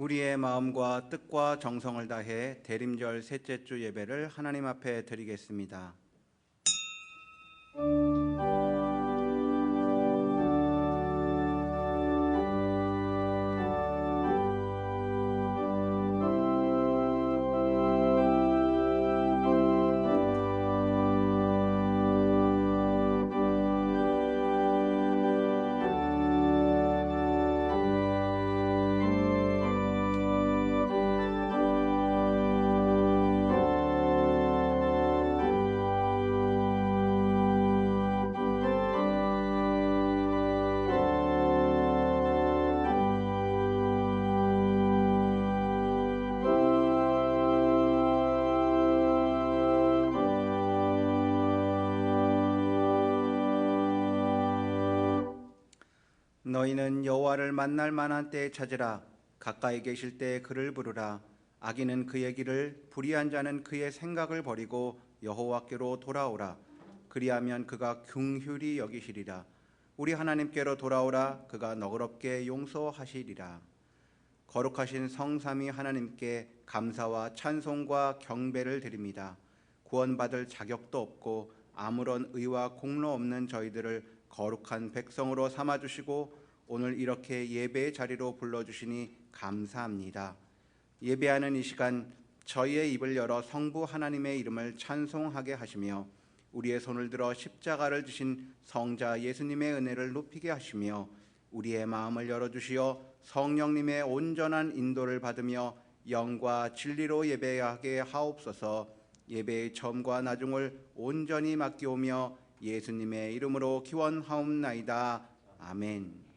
우리의 마음과 뜻과 정성을 다해 대림절 셋째 주 예배를 하나님 앞에 드리겠습니다. 너희는 여호와를 만날 만한 때에 찾으라. 가까이 계실 때에 그를 부르라. 악인은 그의 길을, 불의한 자는 그의 생각을 버리고 여호와께로 돌아오라. 그리하면 그가 긍휼히 여기시리라. 우리 하나님께로 돌아오라. 그가 너그럽게 용서하시리라. 거룩하신 성삼위 하나님께 감사와 찬송과 경배를 드립니다. 구원받을 자격도 없고 아무런 의와 공로 없는 저희들을 거룩한 백성으로 삼아주시고 오늘 이렇게 예배의 자리로 불러주시니 감사합니다. 예배하는 이 시간 저희의 입을 열어 성부 하나님의 이름을 찬송하게 하시며 우리의 손을 들어 십자가를 지신 성자 예수님의 은혜를 높이게 하시며 우리의 마음을 열어주시어 성령님의 온전한 인도를 받으며 영과 진리로 예배하게 하옵소서. 예배의 처음과 나중을 온전히 맡기오며 예수님의 이름으로 기원하옵나이다. 아멘.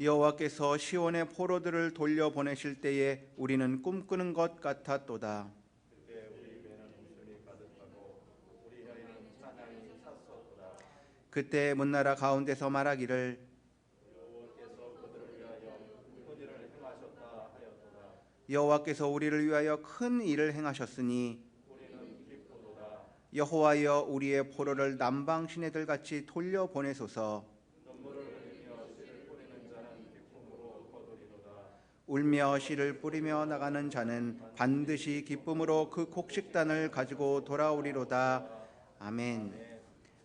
여호와께서 시온의 포로들을 돌려보내실 때에 우리는 꿈꾸는 것 같았도다. 그때 우리 배는 웃음이 가득하고 우리 혀에는 찬양이 찼었도다. 그때 문나라 가운데서 말하기를 여호와께서 그들을 위하여 큰 일을 행하셨다 하였도다. 여호와께서 우리를 위하여 큰 일을 행하셨으니 우리는 기쁘도다. 여호와여 우리의 포로를 남방 시내들 같이 돌려보내소서. 울며 씨를 뿌리며 나가는 자는 반드시 기쁨으로 그 곡식단을 가지고 돌아오리로다. 아멘.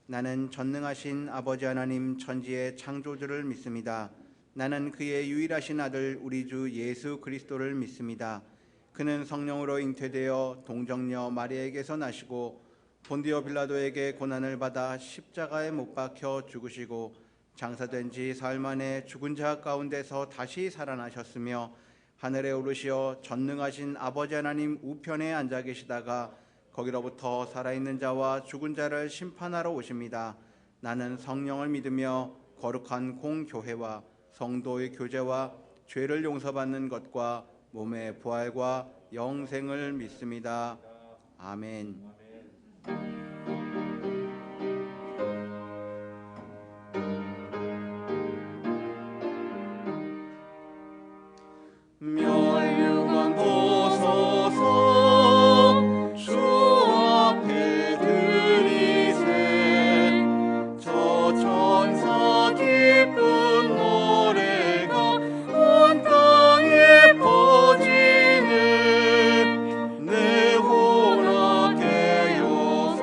나는 전능하신 아버지 하나님 천지의 창조주를 믿습니다. 나는 그의 유일하신 아들 우리 주 예수 그리스도를 믿습니다. 그는 성령으로 잉태되어 동정녀 마리아에게서 나시고 본디오 빌라도에게 고난을 받아 십자가에 못 박혀 죽으시고 장사된 지 사흘 만에 죽은 자 가운데서 다시 살아나셨으며 하늘에 오르시어 전능하신 아버지 하나님 우편에 앉아 계시다가 거기로부터 살아있는 자와 죽은 자를 심판하러 오십니다. 나는 성령을 믿으며 거룩한 공교회와 성도의 교제와 죄를 용서받는 것과 몸의 부활과 영생을 믿습니다. 아멘. 멸류관 보소서 주 앞에 드리세 저 천사 기쁜 노래가 온 땅에 퍼지네 내 혼합 개요소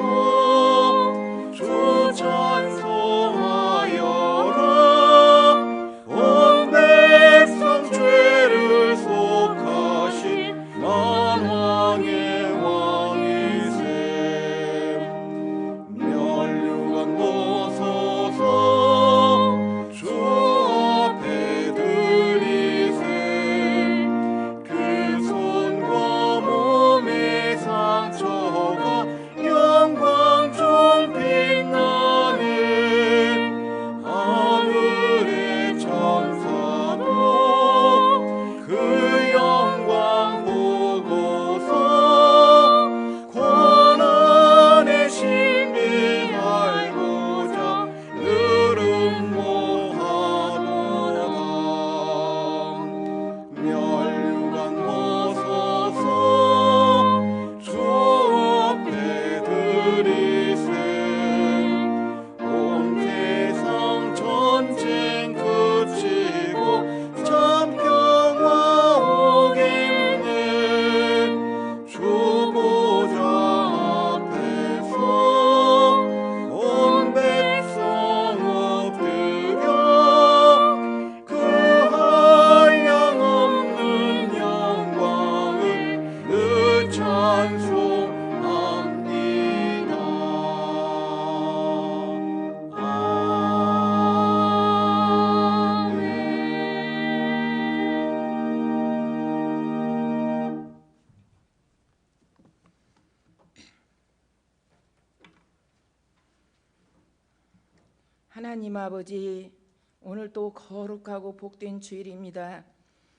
하나님 아버지, 오늘 또 거룩하고 복된 주일입니다.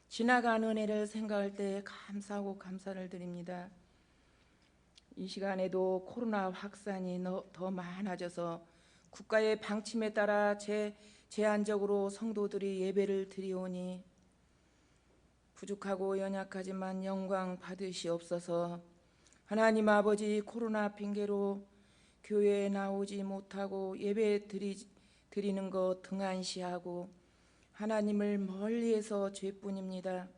지나간 은혜를 생각할 때 감사하고 감사를 드립니다. 이 시간에도 코로나 확산이 더 많아져서 국가의 방침에 따라 제한적으로 성도들이 예배를 드리오니 부족하고 연약하지만 영광 받으시옵소서. 하나님 아버지, 코로나 핑계로 교회에 나오지 못하고 예배 드리는 것 등한시하고 하나님을 멀리해서 죄뿐입니다.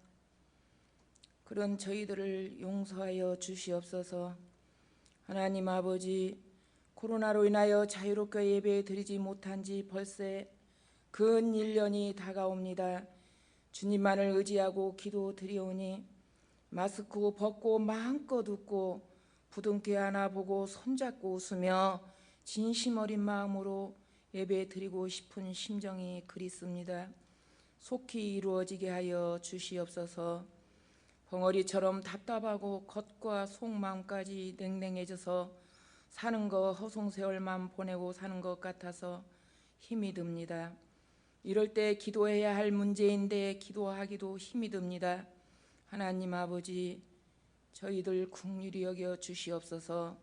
그런 저희들을 용서하여 주시옵소서. 하나님 아버지, 코로나로 인하여 자유롭게 예배 드리지 못한 지 벌써 근 1년이 다가옵니다. 주님만을 의지하고 기도 드리오니 마스크 벗고 마음껏 웃고 부둥켜 안아보고 손잡고 웃으며 진심 어린 마음으로 예배 드리고 싶은 심정이 그립습니다. 속히 이루어지게 하여 주시옵소서. 벙어리처럼 답답하고 겉과 속마음까지 냉랭해져서 사는 거 허송세월만 보내고 사는 것 같아서 힘이 듭니다. 이럴 때 기도해야 할 문제인데 기도하기도 힘이 듭니다. 하나님 아버지, 저희들 긍휼히 여겨 주시옵소서.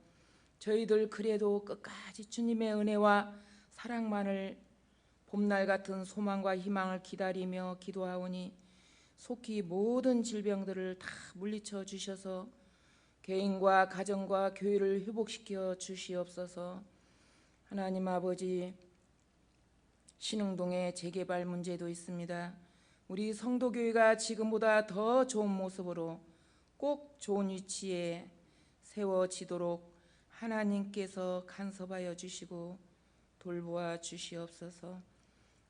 저희들 그래도 끝까지 주님의 은혜와 사랑만을 봄날 같은 소망과 희망을 기다리며 기도하오니 속히 모든 질병들을 다 물리쳐 주셔서 개인과 가정과 교회를 회복시켜 주시옵소서. 하나님 아버지, 신흥동의 재개발 문제도 있습니다. 우리 성도교회가 지금보다 더 좋은 모습으로 꼭 좋은 위치에 세워지도록 하나님께서 간섭하여 주시고 돌보아 주시옵소서.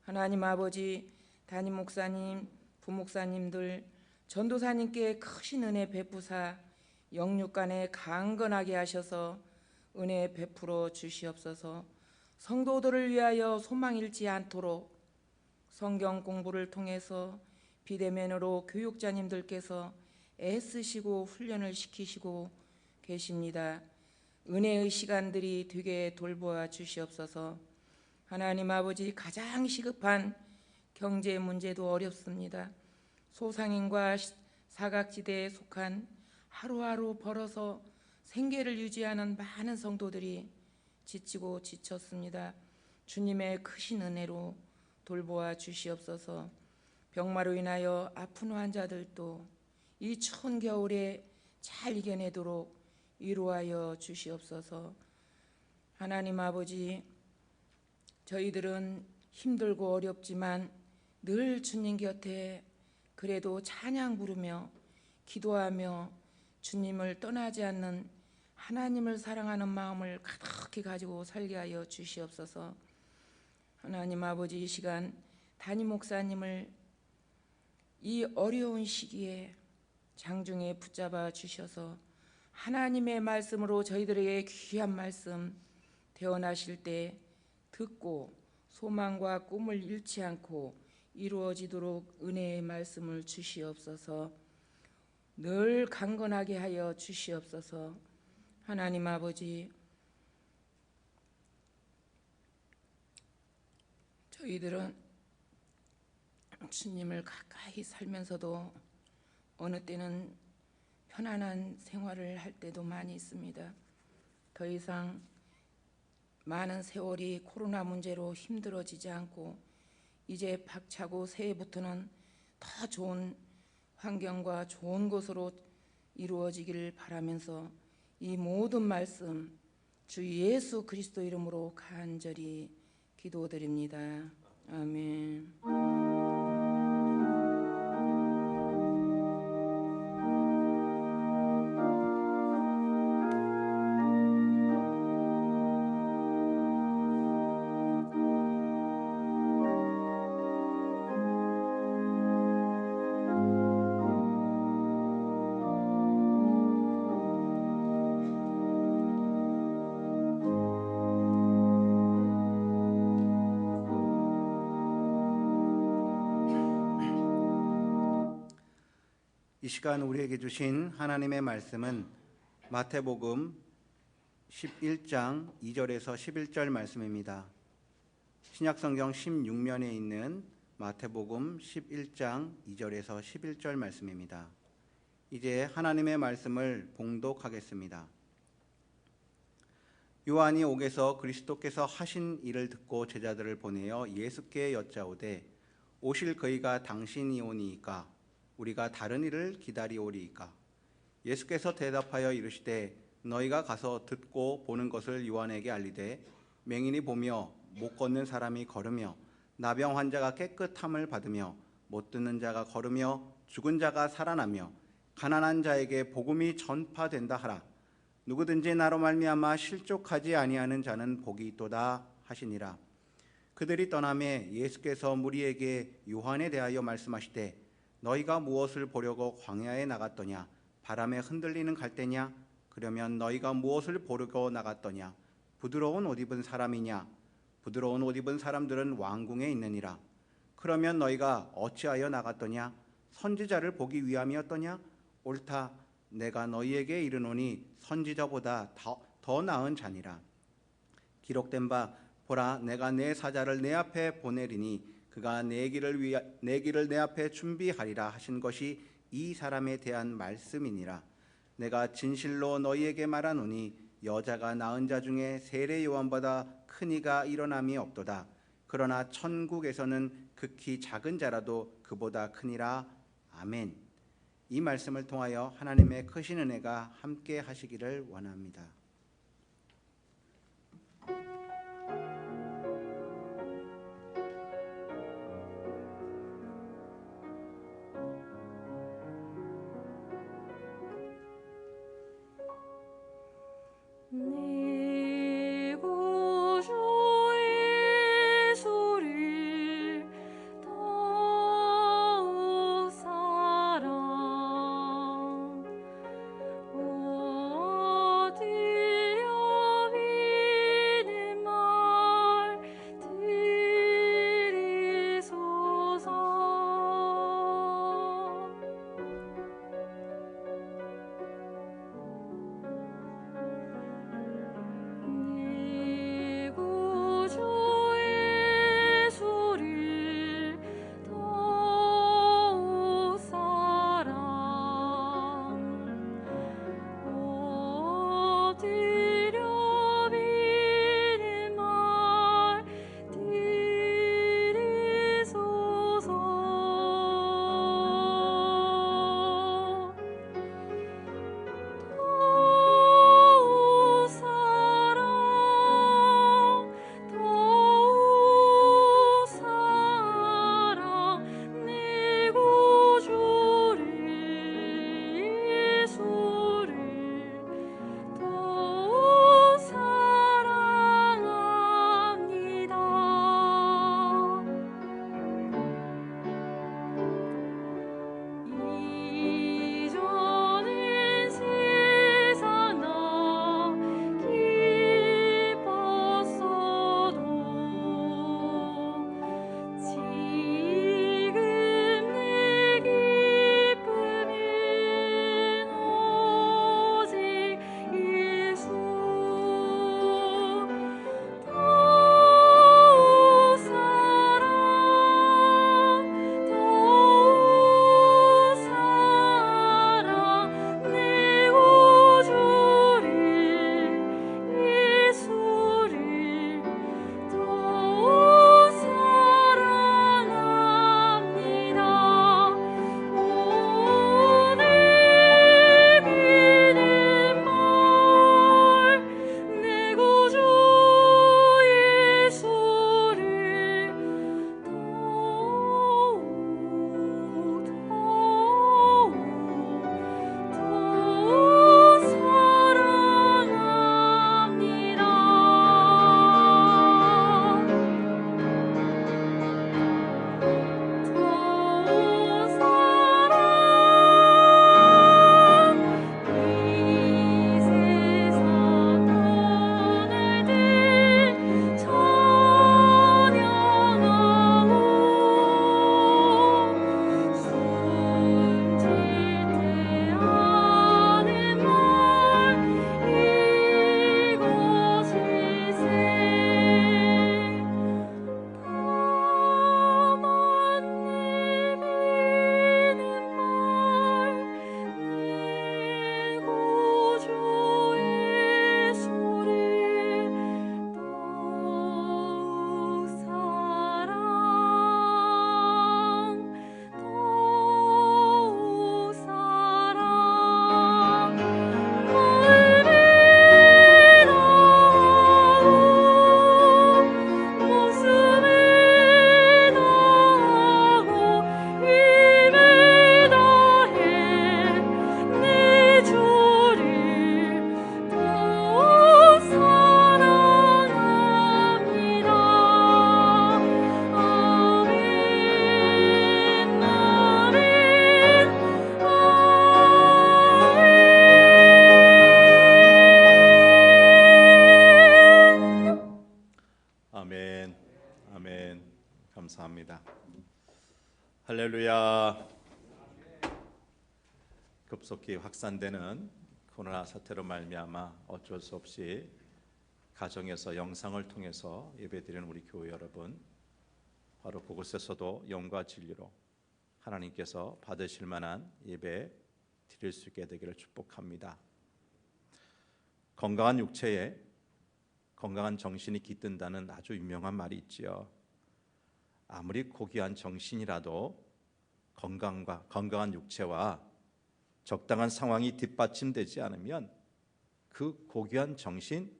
하나님 아버지, 담임 목사님, 부목사님들, 전도사님께 크신 은혜 베푸사 영육간에 강건하게 하셔서 은혜 베풀어 주시옵소서. 성도들을 위하여 소망 잃지 않도록 성경 공부를 통해서 비대면으로 교육자님들께서 애쓰시고 훈련을 시키시고 계십니다. 은혜의 시간들이 되게 돌보아 주시옵소서. 하나님 아버지, 가장 시급한 경제 문제도 어렵습니다. 소상인과 사각지대에 속한 하루하루 벌어서 생계를 유지하는 많은 성도들이 지치고 지쳤습니다. 주님의 크신 은혜로 돌보아 주시옵소서. 병마로 인하여 아픈 환자들도 이 추운 겨울에 잘 이겨내도록 위로하여 주시옵소서. 하나님 아버지, 저희들은 힘들고 어렵지만 늘 주님 곁에 그래도 찬양 부르며 기도하며 주님을 떠나지 않는 하나님을 사랑하는 마음을 가득히 가지고 살게 하여 주시옵소서. 하나님 아버지, 이 시간 담임 목사님을 이 어려운 시기에 장중에 붙잡아 주셔서 하나님의 말씀으로 저희들에게 귀한 말씀 대언하실 때 듣고 소망과 꿈을 잃지 않고 이루어지도록 은혜의 말씀을 주시옵소서. 늘 강건하게 하여 주시옵소서. 하나님 아버지, 저희들은 주님을 가까이 살면서도 어느 때는 편안한 생활을 할 때도 많이 있습니다. 더 이상 많은 세월이 코로나 문제로 힘들어지지 않고 이제 박차고 새해부터는 더 좋은 환경과 좋은 곳으로 이루어지기를 바라면서 이 모든 말씀 주 예수 그리스도 이름으로 간절히 기도드립니다. 아멘. 이 시간 우리에게 주신 하나님의 말씀은 마태복음 11장 2절에서 11절 말씀입니다. 신약성경 16면에 있는 마태복음 11장 2절에서 11절 말씀입니다. 이제 하나님의 말씀을 봉독하겠습니다. 요한이 옥에서 그리스도께서 하신 일을 듣고 제자들을 보내어 예수께 여짜오되 오실 그이가 당신이오니이까 우리가 다른 일을 기다리오리이까. 예수께서 대답하여 이르시되 너희가 가서 듣고 보는 것을 요한에게 알리되 맹인이 보며 못 걷는 사람이 걸으며 나병 환자가 깨끗함을 받으며 못 듣는 자가 걸으며 죽은 자가 살아나며 가난한 자에게 복음이 전파된다 하라. 누구든지 나로 말미암아 실족하지 아니하는 자는 복이 있도다 하시니라. 그들이 떠나매 예수께서 무리에게 요한에 대하여 말씀하시되 너희가 무엇을 보려고 광야에 나갔더냐? 바람에 흔들리는 갈대냐? 그러면 너희가 무엇을 보려고 나갔더냐? 부드러운 옷 입은 사람이냐? 부드러운 옷 입은 사람들은 왕궁에 있느니라. 그러면 너희가 어찌하여 나갔더냐? 선지자를 보기 위함이었더냐? 옳다. 내가 너희에게 이르노니 선지자보다 더 나은 자니라. 기록된 바 보라, 내가 내 사자를 내 앞에 보내리니 그가 내 길을 내 앞에 준비하리라 하신 것이 이 사람에 대한 말씀이니라. 내가 진실로 너희에게 말하노니 여자가 낳은 자 중에 세례 요한보다 큰 이가 일어남이 없도다. 그러나 천국에서는 극히 작은 자라도 그보다 크니라. 아멘. 이 말씀을 통하여 하나님의 크신 은혜가 함께 하시기를 원합니다. 내 구주의 소리를 더욱 사랑 어디 아멘. 아멘. 감사합니다. 할렐루야. 급속히 확산되는 코로나 사태로 말미암아 어쩔 수 없이 가정에서 영상을 통해서 예배드리는 우리 교회 여러분, 바로 그곳에서도 영과 진리로 하나님께서 받으실 만한 예배 드릴 수 있게 되기를 축복합니다. 건강한 육체에 건강한 정신이 깃든다는 아주 유명한 말이 있지요. 아무리 고귀한 정신이라도 건강한 육체와 적당한 상황이 뒷받침되지 않으면 그 고귀한 정신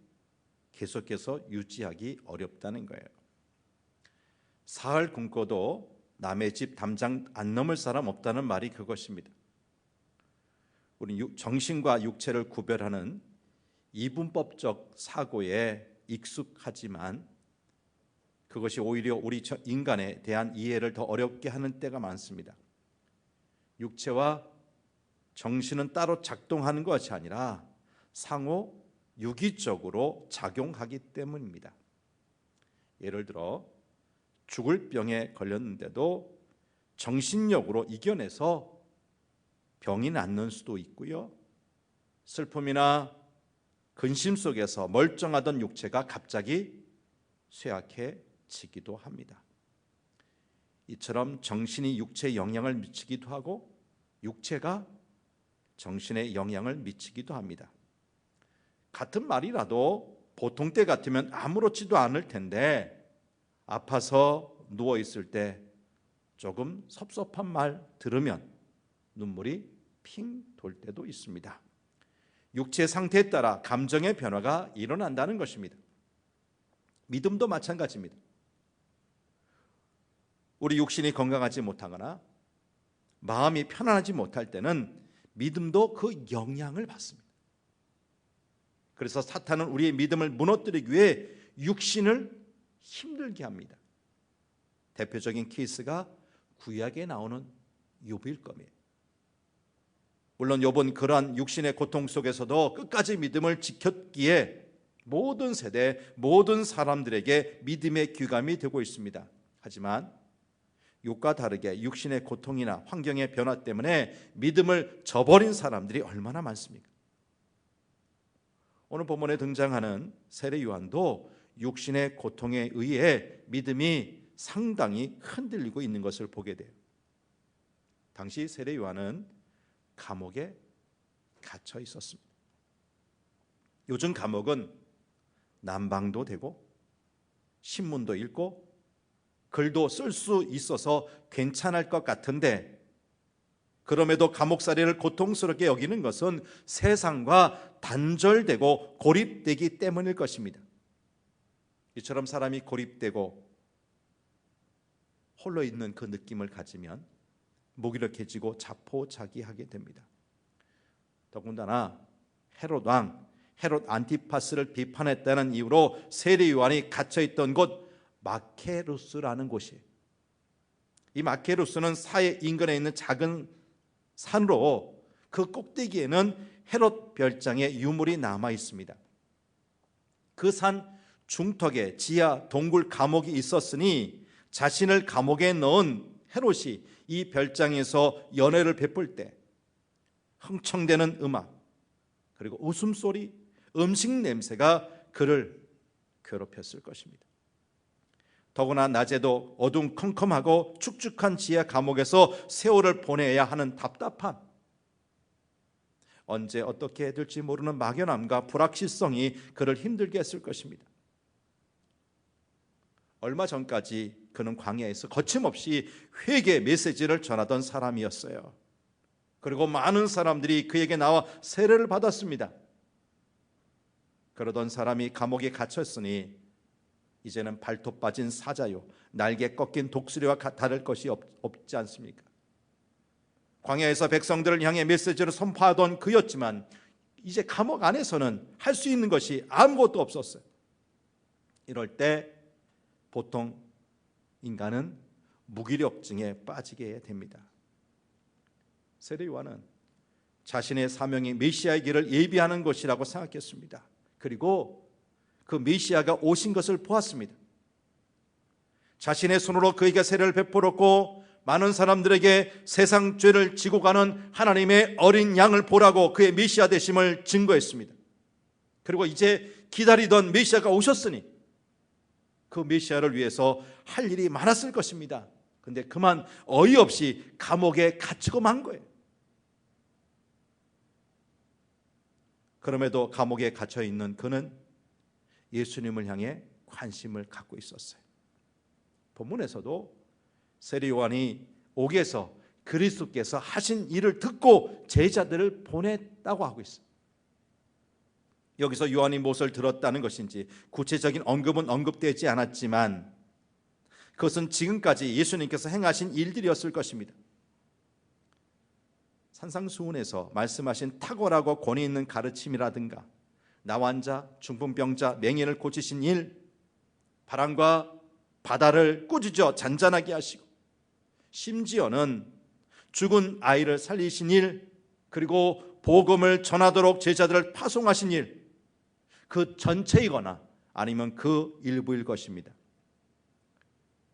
계속해서 유지하기 어렵다는 거예요. 사흘 굶고도 남의 집 담장 안 넘을 사람 없다는 말이 그것입니다. 우리 정신과 육체를 구별하는 이분법적 사고에 익숙하지만 그것이 오히려 우리 인간에 대한 이해를 더 어렵게 하는 때가 많습니다. 육체와 정신은 따로 작동하는 것이 아니라 상호 유기적으로 작용하기 때문입니다. 예를 들어 죽을 병에 걸렸는데도 정신력으로 이겨내서 병이 낫는 수도 있고요. 슬픔이나 근심 속에서 멀쩡하던 육체가 갑자기 쇠약해지기도 합니다. 이처럼 정신이 육체에 영향을 미치기도 하고 육체가 정신에 영향을 미치기도 합니다. 같은 말이라도 보통 때 같으면 아무렇지도 않을 텐데 아파서 누워있을 때 조금 섭섭한 말 들으면 눈물이 핑 돌 때도 있습니다. 육체 상태에 따라 감정의 변화가 일어난다는 것입니다. 믿음도 마찬가지입니다. 우리 육신이 건강하지 못하거나 마음이 편안하지 못할 때는 믿음도 그 영향을 받습니다. 그래서 사탄은 우리의 믿음을 무너뜨리기 위해 육신을 힘들게 합니다. 대표적인 케이스가 구약에 나오는 욥일 겁니다. 물론 욥은 그러한 육신의 고통 속에서도 끝까지 믿음을 지켰기에 모든 세대, 모든 사람들에게 믿음의 귀감이 되고 있습니다. 하지만 욥과 다르게 육신의 고통이나 환경의 변화 때문에 믿음을 저버린 사람들이 얼마나 많습니까? 오늘 본문에 등장하는 세례 요한도 육신의 고통에 의해 믿음이 상당히 흔들리고 있는 것을 보게 돼요. 당시 세례 요한은 감옥에 갇혀 있었습니다. 요즘 감옥은 난방도 되고 신문도 읽고 글도 쓸 수 있어서 괜찮을 것 같은데, 그럼에도 감옥살이를 고통스럽게 여기는 것은 세상과 단절되고 고립되기 때문일 것입니다. 이처럼 사람이 고립되고 홀로 있는 그 느낌을 가지면 무기력해지고 자포자기하게 됩니다. 더군다나 헤롯 왕, 헤롯 안티파스를 비판했다는 이유로 세례 요한이 갇혀있던 곳 마케루스라는 곳이에요. 이 마케루스는 사해 인근에 있는 작은 산으로 그 꼭대기에는 헤롯 별장의 유물이 남아 있습니다. 그 산 중턱에 지하 동굴 감옥이 있었으니 자신을 감옥에 넣은 헤롯이 이 별장에서 연회를 베풀 때 흥청대는 음악, 그리고 웃음소리, 음식 냄새가 그를 괴롭혔을 것입니다. 더구나 낮에도 어둠컴컴하고 축축한 지하 감옥에서 세월을 보내야 하는 답답함, 언제 어떻게 될지 모르는 막연함과 불확실성이 그를 힘들게 했을 것입니다. 얼마 전까지 그는 광야에서 거침없이 회개 메시지를 전하던 사람이었어요. 그리고 많은 사람들이 그에게 나와 세례를 받았습니다. 그러던 사람이 감옥에 갇혔으니 이제는 발톱 빠진 사자요, 날개 꺾인 독수리와 다를 것이 없지 않습니까? 광야에서 백성들을 향해 메시지를 선포하던 그였지만 이제 감옥 안에서는 할 수 있는 것이 아무것도 없었어요. 이럴 때 보통 인간은 무기력증에 빠지게 됩니다. 세례 요한은 자신의 사명이 메시아의 길을 예비하는 것이라고 생각했습니다. 그리고 그 메시아가 오신 것을 보았습니다. 자신의 손으로 그에게 세례를 베풀었고 많은 사람들에게 세상 죄를 지고 가는 하나님의 어린 양을 보라고 그의 메시아 되심을 증거했습니다. 그리고 이제 기다리던 메시아가 오셨으니 그 메시아를 위해서 할 일이 많았을 것입니다. 근데 그만 어이없이 감옥에 갇히고 만 거예요. 그럼에도 감옥에 갇혀 있는 그는 예수님을 향해 관심을 갖고 있었어요. 본문에서도 세례 요한이 옥에서 그리스도께서 하신 일을 듣고 제자들을 보냈다고 하고 있어요. 여기서 요한이 무엇을 들었다는 것인지 구체적인 언급은 언급되지 않았지만 그것은 지금까지 예수님께서 행하신 일들이었을 것입니다. 산상수훈에서 말씀하신 탁월하고 권위 있는 가르침이라든가 나환자, 중풍병자, 맹인을 고치신 일, 바람과 바다를 꾸짖어 잔잔하게 하시고 심지어는 죽은 아이를 살리신 일, 그리고 복음을 전하도록 제자들을 파송하신 일, 그 전체이거나 아니면 그 일부일 것입니다.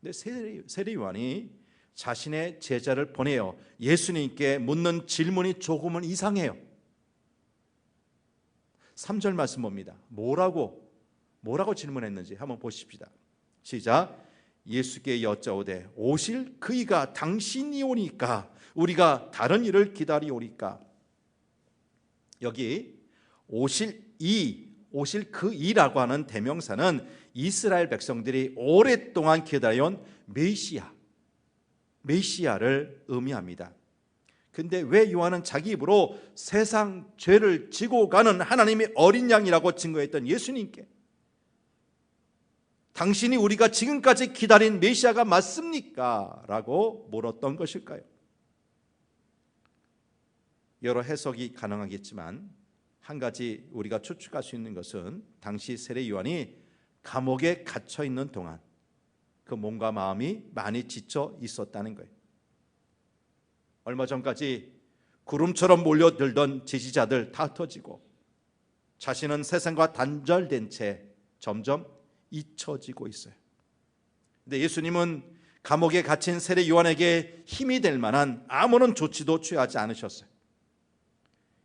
근데 세례 요한이 자신의 제자를 보내어 예수님께 묻는 질문이 조금은 이상해요. 3절 말씀 봅니다. 뭐라고 질문했는지 한번 보십시다. 시작. 예수께 여짜오되 오실 그이가 당신이 오니까 우리가 다른 일을 기다리오리까. 여기 오실 그 이라고 하는 대명사는 이스라엘 백성들이 오랫동안 기다려온 메시아를 의미합니다. 근데 왜 요한은 자기 입으로 세상 죄를 지고 가는 하나님의 어린 양이라고 증거했던 예수님께 당신이 우리가 지금까지 기다린 메시아가 맞습니까? 라고 물었던 것일까요? 여러 해석이 가능하겠지만 한 가지 우리가 추측할 수 있는 것은 당시 세례 요한이 감옥에 갇혀 있는 동안 그 몸과 마음이 많이 지쳐 있었다는 거예요. 얼마 전까지 구름처럼 몰려들던 지지자들 다 흩어지고 자신은 세상과 단절된 채 점점 잊혀지고 있어요. 근데 예수님은 감옥에 갇힌 세례 요한에게 힘이 될 만한 아무런 조치도 취하지 않으셨어요.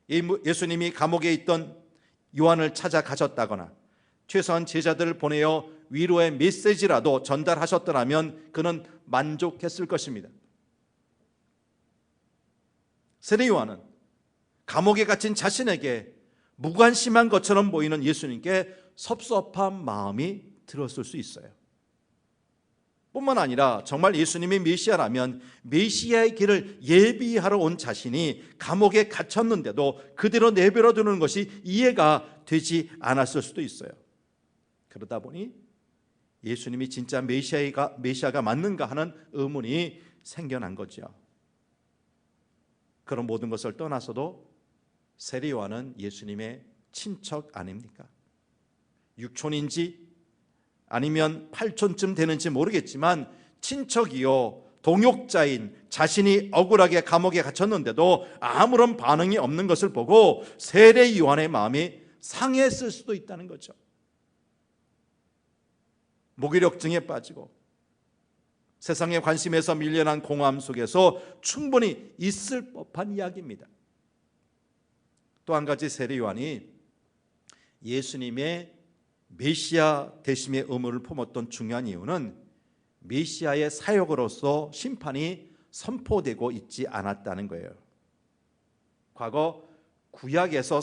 예수님이 감옥에 있던 요한을 찾아가셨다거나 최소한 제자들을 보내어 위로의 메시지라도 전달하셨더라면 그는 만족했을 것입니다. 세례 요한은 감옥에 갇힌 자신에게 무관심한 것처럼 보이는 예수님께 섭섭한 마음이 들었을 수 있어요. 뿐만 아니라 정말 예수님이 메시아라면 메시아의 길을 예비하러 온 자신이 감옥에 갇혔는데도 그대로 내버려 두는 것이 이해가 되지 않았을 수도 있어요. 그러다 보니 예수님이 진짜 메시아가 맞는가 하는 의문이 생겨난 거죠. 그런 모든 것을 떠나서도 세례 요한은 예수님의 친척 아닙니까? 육촌인지 아니면 팔촌쯤 되는지 모르겠지만 친척이요 동역자인 자신이 억울하게 감옥에 갇혔는데도 아무런 반응이 없는 것을 보고 세례 요한의 마음이 상했을 수도 있다는 거죠. 무기력증에 빠지고 세상의 관심에서 밀려난 공허함 속에서 충분히 있을 법한 이야기입니다. 또 한 가지 세례 요한이 예수님의 메시아 되심의 의무를 품었던 중요한 이유는 메시아의 사역으로서 심판이 선포되고 있지 않았다는 거예요. 과거 구약에서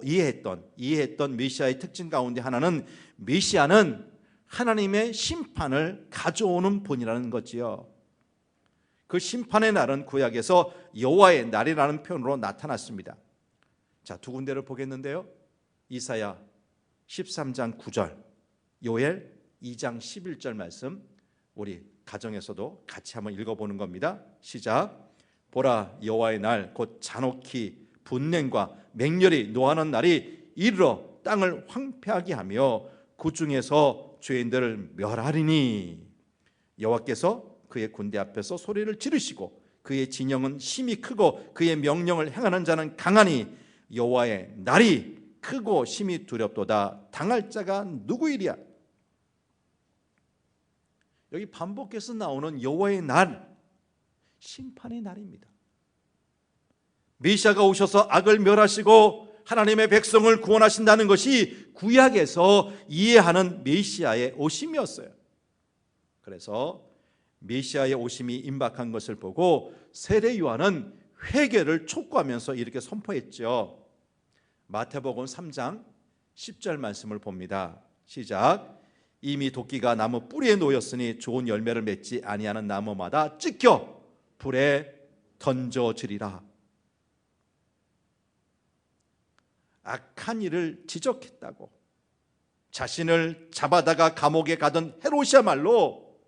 이해했던 메시아의 특징 가운데 하나는 메시아는 하나님의 심판을 가져오는 분이라는 거지요. 그 심판의 날은 구약에서 여호와의 날이라는 표현으로 나타났습니다. 자, 두 군데를 보겠는데요. 이사야 13장 9절, 요엘 2장 11절 말씀 우리 가정에서도 같이 한번 읽어보는 겁니다. 시작. 보라, 여호와의 날 곧 잔혹히 분냉과 맹렬히 노하는 날이 이르러 땅을 황폐하게 하며 그 중에서 죄인들을 멸하리니 여호와께서 그의 군대 앞에서 소리를 지르시고 그의 진영은 심히 크고 그의 명령을 행하는 자는 강하니 여호와의 날이 크고 심히 두렵도다. 당할 자가 누구이랴? 여기 반복해서 나오는 여호와의 날, 심판의 날입니다. 메시아가 오셔서 악을 멸하시고 하나님의 백성을 구원하신다는 것이 구약에서 이해하는 메시아의 오심이었어요. 그래서 메시아의 오심이 임박한 것을 보고 세례 요한은 회개를 촉구하면서 이렇게 선포했죠. 마태복음 3장 10절 말씀을 봅니다. 시작. 이미 도끼가 나무 뿌리에 놓였으니 좋은 열매를 맺지 아니하는 나무마다 찢겨 불에 던져지리라. 악한 일을 지적했다고 자신을 잡아다가 감옥에 가던 헤롯이야말로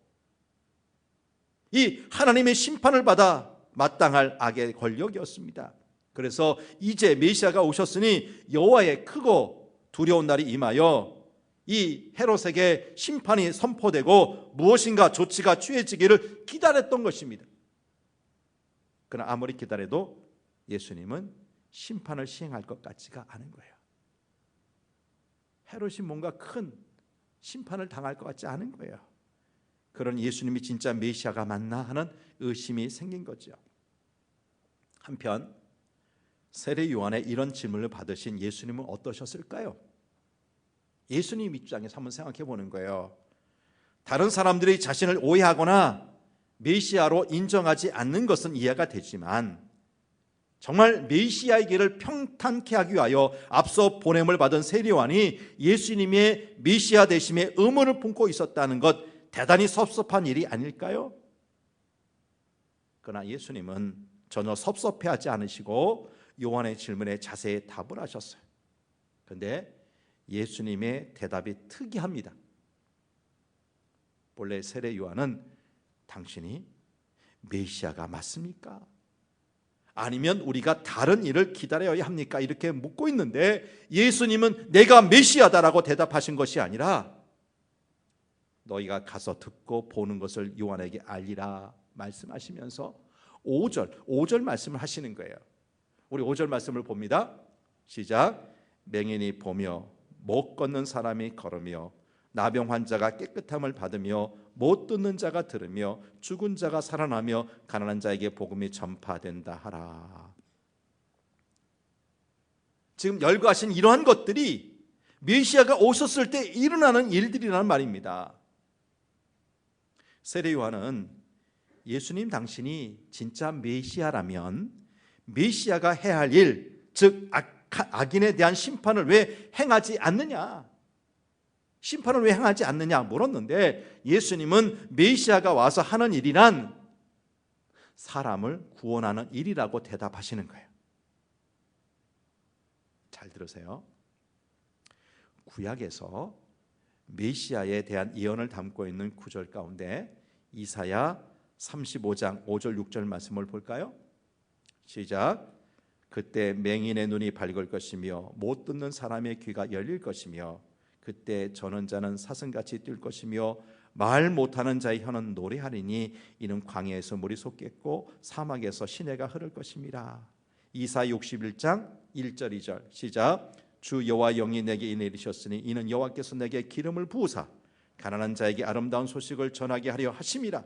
이 하나님의 심판을 받아 마땅할 악의 권력이었습니다. 그래서 이제 메시아가 오셨으니 여호와의 크고 두려운 날이 임하여 이 헤롯에게 심판이 선포되고 무엇인가 조치가 취해지기를 기다렸던 것입니다. 그러나 아무리 기다려도 예수님은 심판을 시행할 것 같지가 않은 거예요. 헤롯이 뭔가 큰 심판을 당할 것 같지 않은 거예요. 그런 예수님이 진짜 메시아가 맞나 하는 의심이 생긴 거죠. 한편 세례 요한의 이런 질문을 받으신 예수님은 어떠셨을까요? 예수님 입장에서 한번 생각해 보는 거예요. 다른 사람들이 자신을 오해하거나 메시아로 인정하지 않는 것은 이해가 되지만 정말 메시아의 길을 평탄케 하기 위하여 앞서 보냄을 받은 세례 요한이 예수님의 메시아 되심에 의문을 품고 있었다는 것, 대단히 섭섭한 일이 아닐까요? 그러나 예수님은 전혀 섭섭해하지 않으시고 요한의 질문에 자세히 답을 하셨어요. 그런데 예수님의 대답이 특이합니다. 본래 세례 요한은 당신이 메시아가 맞습니까? 아니면 우리가 다른 일을 기다려야 합니까? 이렇게 묻고 있는데 예수님은 내가 메시아다라고 대답하신 것이 아니라 너희가 가서 듣고 보는 것을 요한에게 알리라 말씀하시면서 5절 말씀을 하시는 거예요. 우리 5절 말씀을 봅니다. 시작. 맹인이 보며 못 걷는 사람이 걸으며 나병 환자가 깨끗함을 받으며 못 듣는 자가 들으며 죽은 자가 살아나며 가난한 자에게 복음이 전파된다 하라. 지금 열거하신 이러한 것들이 메시아가 오셨을 때 일어나는 일들이라는 말입니다. 세례 요한은 예수님 당신이 진짜 메시아라면 메시아가 해야 할 일, 즉 악인에 대한 심판을 왜 행하지 않느냐, 심판을 왜 행하지 않느냐 물었는데 예수님은 메시아가 와서 하는 일이란 사람을 구원하는 일이라고 대답하시는 거예요. 잘 들으세요. 구약에서 메시아에 대한 예언을 담고 있는 구절 가운데 이사야 35장 5절 6절 말씀을 볼까요? 시작. 그때 맹인의 눈이 밝을 것이며 못 듣는 사람의 귀가 열릴 것이며 그때 저는 자는 사슴같이 뛸 것이며 말 못하는 자의 혀는 노래하리니 이는 광야에서 물이 솟겠고 사막에서 시내가 흐를 것입니다. 이사야 61장 1절 2절 시작. 주 여호와 영이 내게 내리셨으니 이는 여호와께서 내게 기름을 부으사 가난한 자에게 아름다운 소식을 전하게 하려 하심이라.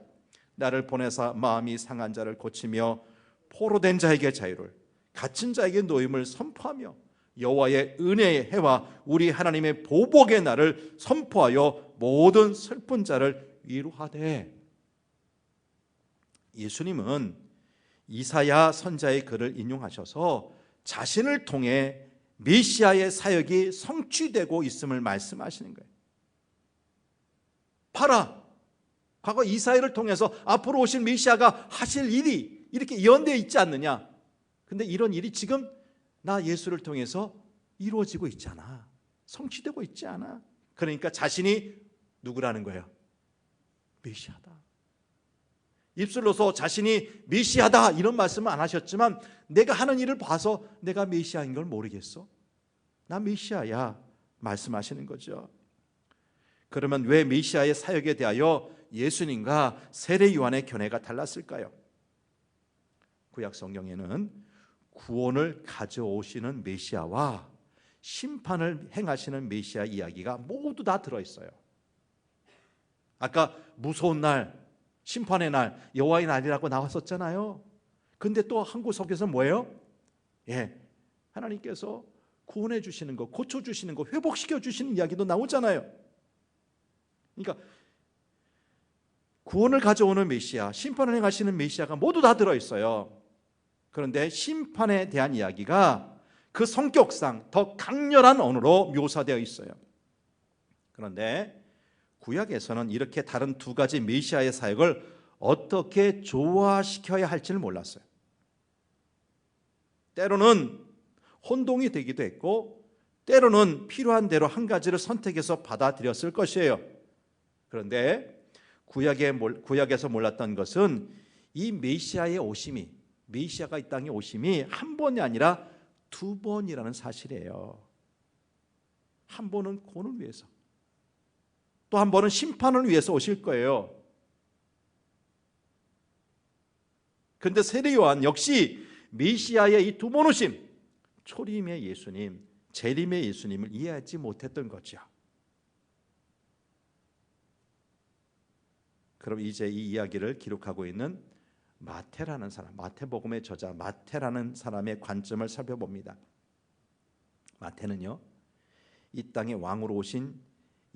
나를 보내사 마음이 상한 자를 고치며 포로된 자에게 자유를 갇힌 자에게 노임을 선포하며 여호와의 은혜의 해와 우리 하나님의 보복의 날을 선포하여 모든 슬픈 자를 위로하되. 예수님은 이사야 선자의 글을 인용하셔서 자신을 통해 메시아의 사역이 성취되고 있음을 말씀하시는 거예요. 봐라, 과거 이사야를 통해서 앞으로 오실 메시아가 하실 일이 이렇게 예언되어 있지 않느냐. 근데 이런 일이 지금 나 예수를 통해서 이루어지고 있잖아, 성취되고 있지 않아. 그러니까 자신이 누구라는 거예요? 메시아다. 입술로서 자신이 메시아다 이런 말씀은 안 하셨지만 내가 하는 일을 봐서 내가 메시아인 걸 모르겠어? 나 메시아야 말씀하시는 거죠. 그러면 왜 메시아의 사역에 대하여 예수님과 세례 요한의 견해가 달랐을까요? 구약 성경에는 구원을 가져오시는 메시아와 심판을 행하시는 메시아 이야기가 모두 다 들어있어요. 아까 무서운 날, 심판의 날, 여호와의 날이라고 나왔었잖아요. 근데 또 한 구석에서 뭐예요? 하나님께서 구원해 주시는 거, 고쳐 주시는 거, 회복시켜 주시는 이야기도 나오잖아요. 그러니까 구원을 가져오는 메시아, 심판을 행하시는 메시아가 모두 다 들어있어요. 그런데 심판에 대한 이야기가 그 성격상 더 강렬한 언어로 묘사되어 있어요. 그런데 구약에서는 이렇게 다른 두 가지 메시아의 사역을 어떻게 조화시켜야 할지를 몰랐어요. 때로는 혼동이 되기도 했고, 때로는 필요한 대로 한 가지를 선택해서 받아들였을 것이에요. 그런데 구약에서 몰랐던 것은 이 메시아의 오심이, 메시아가 이 땅에 오심이 한 번이 아니라 두 번이라는 사실이에요. 한 번은 구원을 위해서, 또 한 번은 심판을 위해서 오실 거예요. 그런데 세례 요한 역시 메시아의 이 두 번 오심, 초림의 예수님, 재림의 예수님을 이해하지 못했던 거죠. 그럼 이제 이 이야기를 기록하고 있는 마태라는 사람, 마태복음의 저자 마태라는 사람의 관점을 살펴봅니다. 마태는요, 이 땅에 왕으로 오신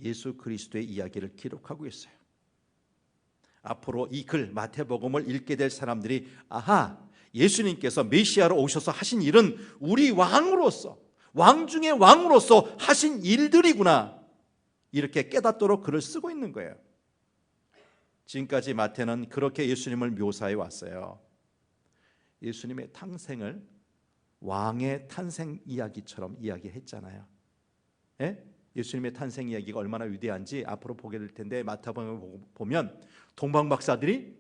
예수 그리스도의 이야기를 기록하고 있어요. 앞으로 이 글 마태복음을 읽게 될 사람들이 아하, 예수님께서 메시아로 오셔서 하신 일은 우리 왕으로서, 왕 중에 왕으로서 하신 일들이구나, 이렇게 깨닫도록 글을 쓰고 있는 거예요. 지금까지 마태는 그렇게 예수님을 묘사해 왔어요. 예수님의 탄생을 왕의 탄생 이야기처럼 이야기했잖아요. 예수님의 탄생 이야기가 얼마나 위대한지 앞으로 보게 될 텐데, 마태복음을 보면 동방 박사들이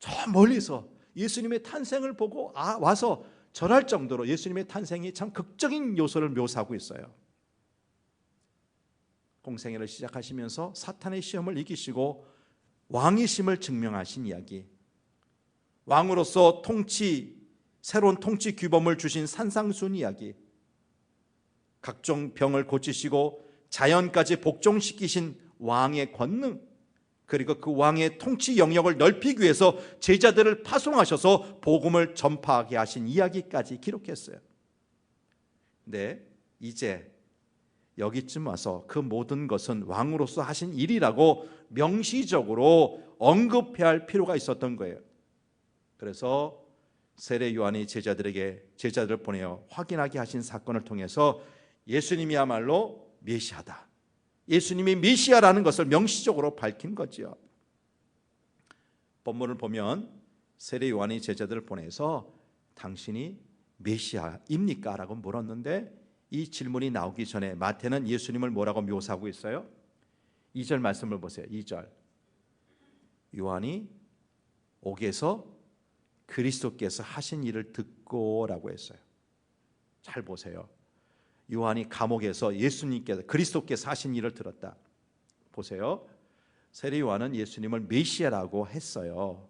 저 멀리서 예수님의 탄생을 보고 와서 절할 정도로 예수님의 탄생이 참 극적인 요소를 묘사하고 있어요. 공생애를 시작하시면서 사탄의 시험을 이기시고 왕이심을 증명하신 이야기, 왕으로서 새로운 통치 규범을 주신 산상순 이야기, 각종 병을 고치시고 자연까지 복종시키신 왕의 권능, 그리고 그 왕의 통치 영역을 넓히기 위해서 제자들을 파송하셔서 복음을 전파하게 하신 이야기까지 기록했어요. 근데 이제 여기쯤 와서 그 모든 것은 왕으로서 하신 일이라고 명시적으로 언급해야 할 필요가 있었던 거예요. 그래서 세례 요한이 제자들을 보내어 확인하게 하신 사건을 통해서 예수님이야말로 메시아다, 예수님이 메시아라는 것을 명시적으로 밝힌 거지요. 본문을 보면 세례 요한이 제자들을 보내서 당신이 메시아입니까? 라고 물었는데, 이 질문이 나오기 전에 마태는 예수님을 뭐라고 묘사하고 있어요? 2절 말씀을 보세요. 2절, 요한이 옥에서 그리스도께서 하신 일을 듣고 라고 했어요. 잘 보세요. 요한이 감옥에서 그리스도께서 하신 일을 들었다. 보세요. 세례 요한은 예수님을 메시아라고 했어요.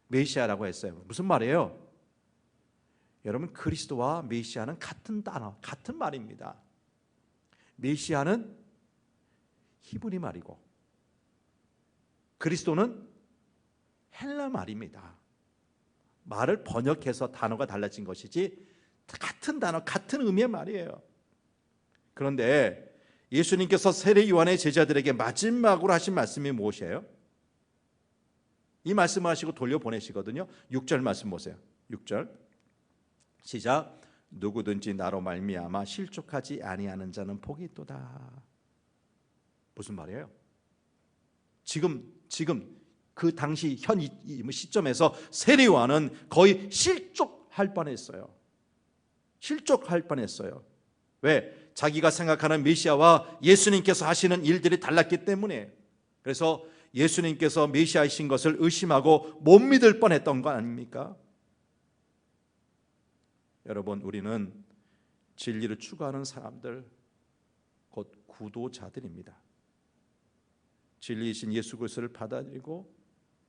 메시아라고 했어요. 무슨 말이에요? 여러분, 그리스도와 메시아는 같은 단어, 같은 말입니다. 메시아는 히브리 말이고 그리스도는 헬라 말입니다. 말을 번역해서 단어가 달라진 것이지 같은 단어, 같은 의미의 말이에요. 그런데 예수님께서 세례 요한의 제자들에게 마지막으로 하신 말씀이 무엇이에요? 이 말씀을 하시고 돌려보내시거든요. 6절 말씀 보세요. 6절 시작. 누구든지 나로 말미암아 실족하지 아니하는 자는 복이 있도다. 무슨 말이에요? 지금 그 당시 현 시점에서 세례 요한은 거의 실족할 뻔했어요. 실족할 뻔했어요. 왜? 자기가 생각하는 메시아와 예수님께서 하시는 일들이 달랐기 때문에. 그래서 예수님께서 메시아이신 것을 의심하고 못 믿을 뻔했던 거 아닙니까? 여러분, 우리는 진리를 추구하는 사람들, 곧 구도자들입니다. 진리이신 예수 그리스도를 받아들이고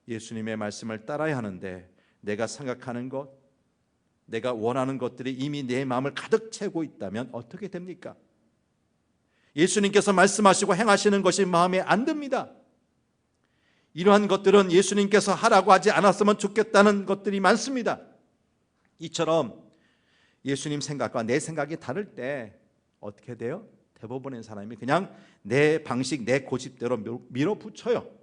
예수님의 말씀을 따라야 하는데, 내가 생각하는 것, 내가 원하는 것들이 이미 내 마음을 가득 채우고 있다면 어떻게 됩니까? 예수님께서 말씀하시고 행하시는 것이 마음에 안 듭니다. 이러한 것들은 예수님께서 하라고 하지 않았으면 좋겠다는 것들이 많습니다. 이처럼 예수님 생각과 내 생각이 다를 때 어떻게 돼요? 대부분의 사람이 그냥 내 방식, 내 고집대로 밀어붙여요.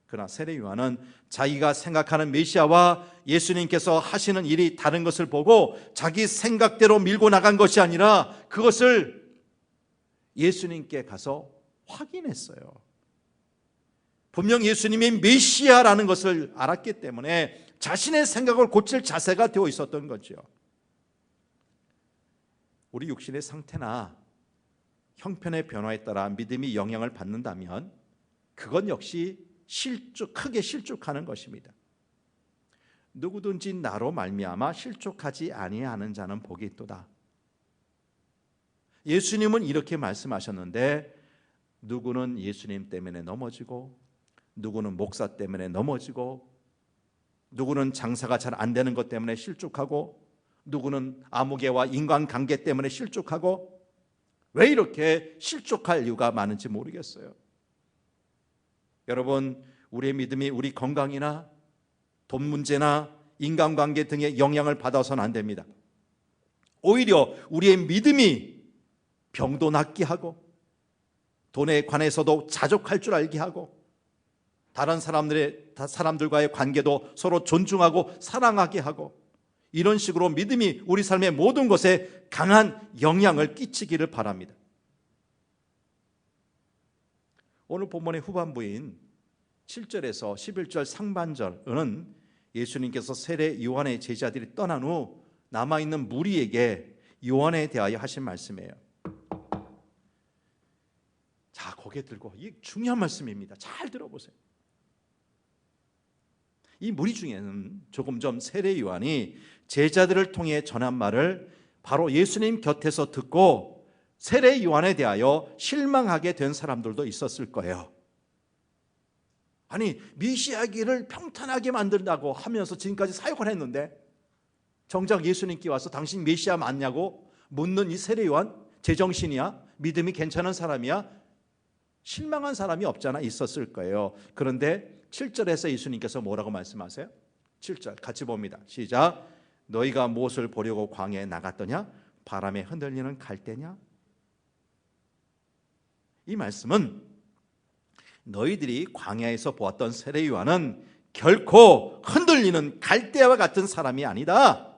그러나 세례 요한은 자기가 생각하는 메시아와 예수님께서 하시는 일이 다른 것을 보고 자기 생각대로 밀고 나간 것이 아니라 그것을 예수님께 가서 확인했어요. 분명 예수님이 메시아라는 것을 알았기 때문에 자신의 생각을 고칠 자세가 되어 있었던 거죠. 우리 육신의 상태나 형편의 변화에 따라 믿음이 영향을 받는다면 그건 역시 크게 실족하는 것입니다. 누구든지 나로 말미암아 실족하지 아니하는 자는 복이 있도다. 예수님은 이렇게 말씀하셨는데 누구는 예수님 때문에 넘어지고 누구는 목사 때문에 넘어지고 누구는 장사가 잘 안 되는 것 때문에 실족하고 누구는 아무개와 인간관계 때문에 실족하고 왜 이렇게 실족할 이유가 많은지 모르겠어요. 여러분, 우리의 믿음이 우리 건강이나 돈 문제나 인간관계 등의 영향을 받아서는 안 됩니다. 오히려 우리의 믿음이 병도 낫게 하고 돈에 관해서도 자족할 줄 알게 하고 다른 사람들과의 관계도 서로 존중하고 사랑하게 하고 이런 식으로 믿음이 우리 삶의 모든 것에 강한 영향을 끼치기를 바랍니다. 오늘 본문의 후반부인 7절에서 11절 상반절은 예수님께서 세례 요한의 제자들이 떠난 후 남아있는 무리에게 요한에 대하여 하신 말씀이에요. 자, 고개 들고, 이 중요한 말씀입니다. 잘 들어보세요. 이 무리 중에는 조금 전 세례 요한이 제자들을 통해 전한 말을 바로 예수님 곁에서 듣고 세례 요한에 대하여 실망하게 된 사람들도 있었을 거예요. 아니, 메시아기를 평탄하게 만든다고 하면서 지금까지 사역을 했는데 정작 예수님께 와서 당신 메시아 맞냐고 묻는 이 세례 요한, 제정신이야? 믿음이 괜찮은 사람이야? 실망한 사람이 없잖아 있었을 거예요. 그런데 7절에서 예수님께서 뭐라고 말씀하세요? 7절 같이 봅니다. 시작. 너희가 무엇을 보려고 광야에 나갔더냐? 바람에 흔들리는 갈대냐? 이 말씀은 너희들이 광야에서 보았던 세례 요한은 결코 흔들리는 갈대와 같은 사람이 아니다.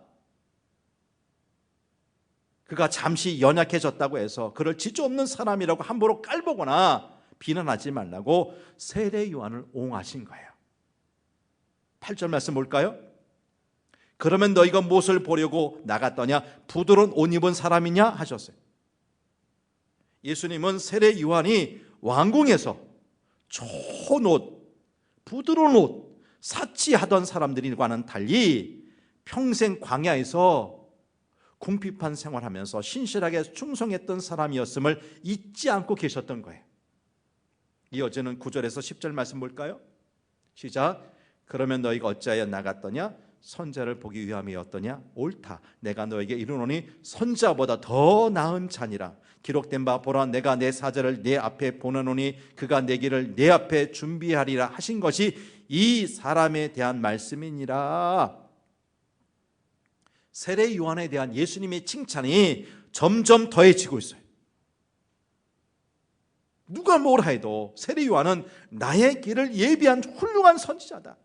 그가 잠시 연약해졌다고 해서 그를 지조 없는 사람이라고 함부로 깔보거나 비난하지 말라고 세례 요한을 옹호하신 거예요. 8절 말씀 볼까요? 그러면 너희가 무엇을 보려고 나갔더냐? 부드러운 옷 입은 사람이냐? 하셨어요. 예수님은 세례 요한이 왕궁에서 좋은 옷, 부드러운 옷, 사치하던 사람들과는 달리 평생 광야에서 궁핍한 생활하면서 신실하게 충성했던 사람이었음을 잊지 않고 계셨던 거예요. 이어지는 9절에서 10절 말씀 볼까요? 시작. 그러면 너희가 어찌하여 나갔더냐? 선자를 보기 위함이었더냐? 옳다. 내가 너에게 이르노니 선자보다 더 나은 자니라. 기록된 바 보라, 내가 내 사자를 내 앞에 보내노니 그가 내 길을 내 앞에 준비하리라 하신 것이 이 사람에 대한 말씀이니라. 세례 요한에 대한 예수님의 칭찬이 점점 더해지고 있어요. 누가 뭐라 해도 세례 요한은 나의 길을 예비한 훌륭한 선지자다.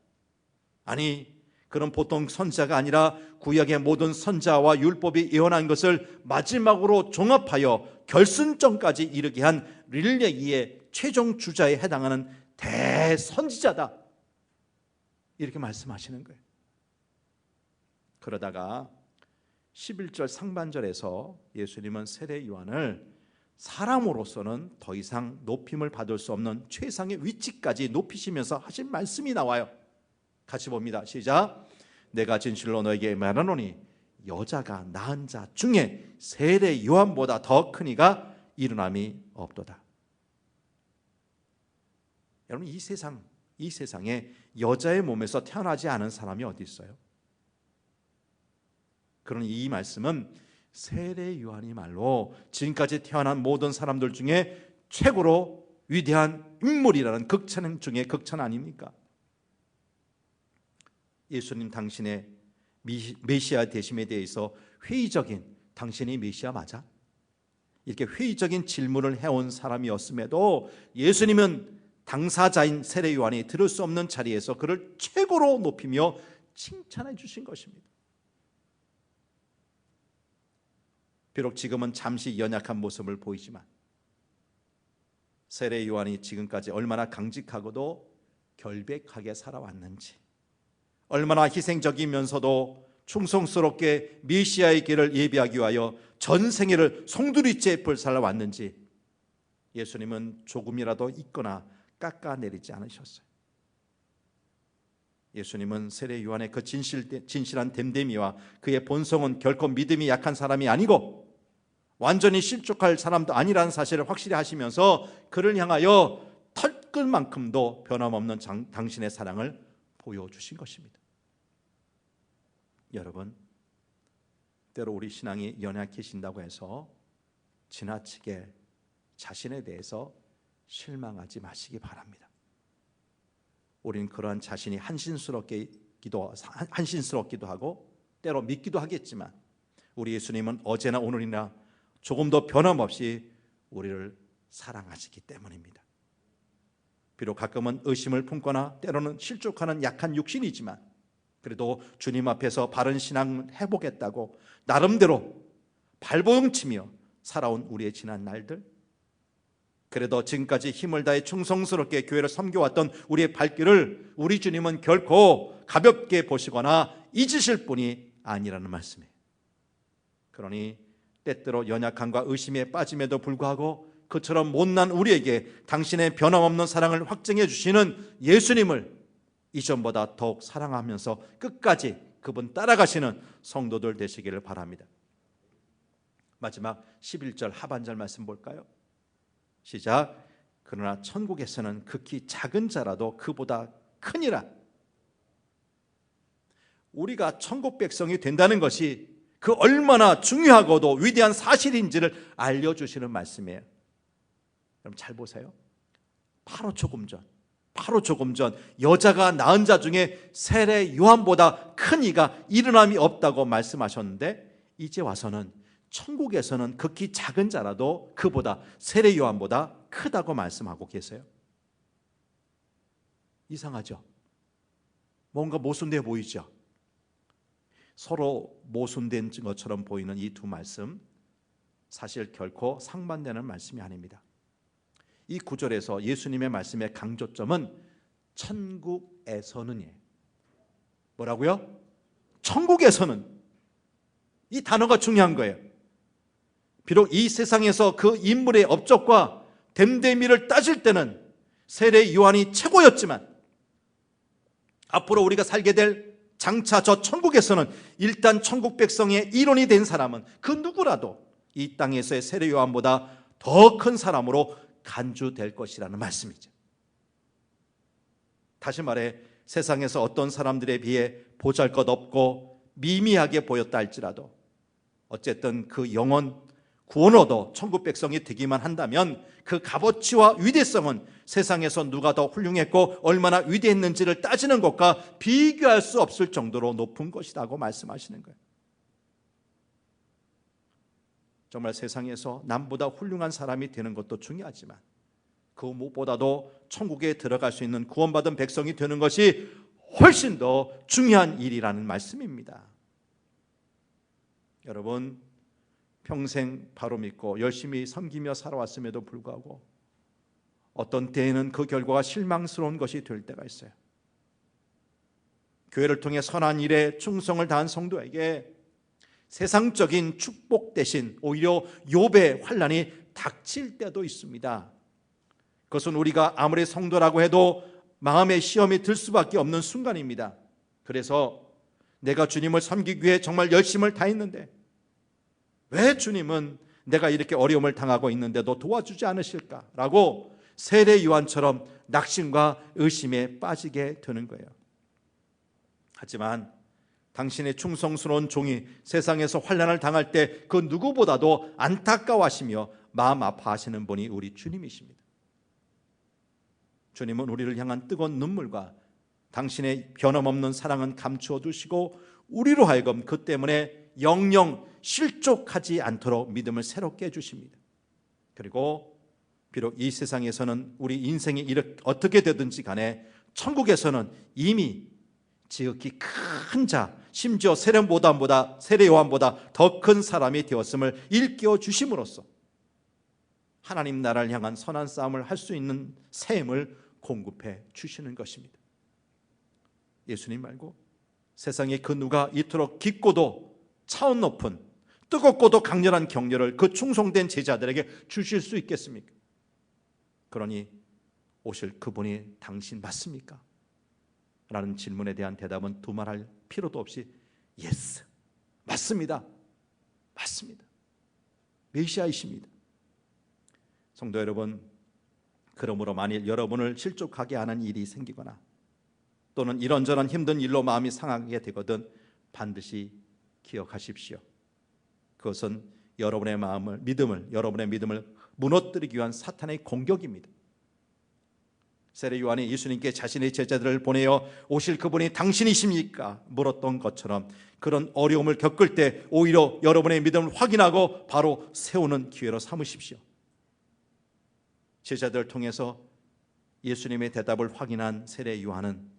아니, 그런 보통 선지자가 아니라 구약의 모든 선지자와 율법이 예언한 것을 마지막으로 종합하여 결승점까지 이르게 한 릴레이의 최종 주자에 해당하는 대선지자다. 이렇게 말씀하시는 거예요. 그러다가 11절 상반절에서 예수님은 세례 요한을 사람으로서는 더 이상 높임을 받을 수 없는 최상의 위치까지 높이시면서 하신 말씀이 나와요. 같이 봅니다. 시작. 내가 진실로 너에게 말하노니 여자가 낳은 자 중에 세례 요한보다 더 큰 이가 일어남이 없도다. 여러분, 이 세상에 여자의 몸에서 태어나지 않은 사람이 어디 있어요? 그러니 이 말씀은 세례 요한이 말로 지금까지 태어난 모든 사람들 중에 최고로 위대한 인물이라는 극찬 중에 극찬 아닙니까? 예수님 당신의 메시아 되심에 대해서 회의적인 당신이 메시아 맞아? 이렇게 회의적인 질문을 해온 사람이었음에도 예수님은 당사자인 세례 요한이 들을 수 없는 자리에서 그를 최고로 높이며 칭찬해 주신 것입니다. 비록 지금은 잠시 연약한 모습을 보이지만 세례 요한이 지금까지 얼마나 강직하고도 결백하게 살아왔는지, 얼마나 희생적이면서도 충성스럽게 메시아의 길을 예비하기 위하여 전생애를 송두리째 뿔 살아왔는지 예수님은 조금이라도 있거나 깎아내리지 않으셨어요. 예수님은 세례 요한의 그 진실한 됨됨이와 그의 본성은 결코 믿음이 약한 사람이 아니고 완전히 실족할 사람도 아니라는 사실을 확실히 하시면서 그를 향하여 털끝만큼도 변함없는 당신의 사랑을 보여주신 것입니다. 여러분, 때로 우리 신앙이 연약해진다고 해서 지나치게 자신에 대해서 실망하지 마시기 바랍니다. 우리는 그러한 자신이 한신스럽기도 하고 때로 믿기도 하겠지만 우리 예수님은 어제나 오늘이나 조금 더 변함없이 우리를 사랑하시기 때문입니다. 비록 가끔은 의심을 품거나 때로는 실족하는 약한 육신이지만 그래도 주님 앞에서 바른 신앙을 해보겠다고 나름대로 발버둥치며 살아온 우리의 지난 날들, 그래도 지금까지 힘을 다해 충성스럽게 교회를 섬겨왔던 우리의 발길을 우리 주님은 결코 가볍게 보시거나 잊으실 분이 아니라는 말씀이에요. 그러니 때때로 연약함과 의심에 빠짐에도 불구하고 그처럼 못난 우리에게 당신의 변함없는 사랑을 확증해 주시는 예수님을 이전보다 더욱 사랑하면서 끝까지 그분 따라가시는 성도들 되시기를 바랍니다. 마지막 11절 하반절 말씀 볼까요? 시작. 그러나 천국에서는 극히 작은 자라도 그보다 크니라. 우리가 천국 백성이 된다는 것이 그 얼마나 중요하고도 위대한 사실인지를 알려주시는 말씀이에요. 그럼 잘 보세요. 바로 조금 전 여자가 낳은 자 중에 세례 요한보다 큰 이가 일어남이 없다고 말씀하셨는데 이제 와서는 천국에서는 극히 작은 자라도 그보다 세례 요한보다 크다고 말씀하고 계세요. 이상하죠? 뭔가 모순돼 보이죠? 서로 모순된 것처럼 보이는 이 두 말씀, 사실 결코 상반되는 말씀이 아닙니다. 이 구절에서 예수님의 말씀의 강조점은 천국에서는이에요. 뭐라고요? 천국에서는. 이 단어가 중요한 거예요. 비록 이 세상에서 그 인물의 업적과 됨됨이를 따질 때는 세례 요한이 최고였지만 앞으로 우리가 살게 될 장차 저 천국에서는 일단 천국 백성의 일원이 된 사람은 그 누구라도 이 땅에서의 세례 요한보다 더 큰 사람으로 간주될 것이라는 말씀이죠. 다시 말해 세상에서 어떤 사람들에 비해 보잘것없고 미미하게 보였다 할지라도 어쨌든 그 영원 구원 얻어 천국 백성이 되기만 한다면 그 값어치와 위대성은 세상에서 누가 더 훌륭했고 얼마나 위대했는지를 따지는 것과 비교할 수 없을 정도로 높은 것이라고 말씀하시는 거예요. 정말 세상에서 남보다 훌륭한 사람이 되는 것도 중요하지만 그 무엇보다도 천국에 들어갈 수 있는 구원받은 백성이 되는 것이 훨씬 더 중요한 일이라는 말씀입니다. 여러분, 평생 바로 믿고 열심히 섬기며 살아왔음에도 불구하고 어떤 때에는 그 결과가 실망스러운 것이 될 때가 있어요. 교회를 통해 선한 일에 충성을 다한 성도에게 세상적인 축복 대신 오히려 욥의 환난이 닥칠 때도 있습니다. 그것은 우리가 아무리 성도라고 해도 마음의 시험이 들 수밖에 없는 순간입니다. 그래서 내가 주님을 섬기기 위해 정말 열심을 다했는데 왜 주님은 내가 이렇게 어려움을 당하고 있는데도 도와주지 않으실까라고 세례 요한처럼 낙심과 의심에 빠지게 되는 거예요. 하지만 당신의 충성스러운 종이 세상에서 환난을 당할 때 그 누구보다도 안타까워하시며 마음 아파하시는 분이 우리 주님이십니다. 주님은 우리를 향한 뜨거운 눈물과 당신의 변함없는 사랑은 감추어 두시고 우리로 하여금 그 때문에 영영 실족하지 않도록 믿음을 새롭게 해주십니다. 그리고 비록 이 세상에서는 우리 인생이 어떻게 되든지 간에 천국에서는 이미 지극히 큰 자, 심지어 세례 요한보다 더 큰 사람이 되었음을 일깨워 주심으로써 하나님 나라를 향한 선한 싸움을 할 수 있는 셈을 공급해 주시는 것입니다. 예수님 말고 세상에 그 누가 이토록 깊고도 차원 높은 뜨겁고도 강렬한 격려를 그 충성된 제자들에게 주실 수 있겠습니까? 그러니 오실 그분이 당신 맞습니까? 라는 질문에 대한 대답은 두말할 필요도 없이 예스, 맞습니다. 맞습니다. 메시아이십니다. 성도 여러분, 그러므로 만일 여러분을 실족하게 하는 일이 생기거나 또는 이런저런 힘든 일로 마음이 상하게 되거든 반드시 기억하십시오. 그것은 여러분의 믿음을 무너뜨리기 위한 사탄의 공격입니다. 세례 요한이 예수님께 자신의 제자들을 보내어 오실 그분이 당신이십니까? 물었던 것처럼 그런 어려움을 겪을 때 오히려 여러분의 믿음을 확인하고 바로 세우는 기회로 삼으십시오. 제자들을 통해서 예수님의 대답을 확인한 세례 요한은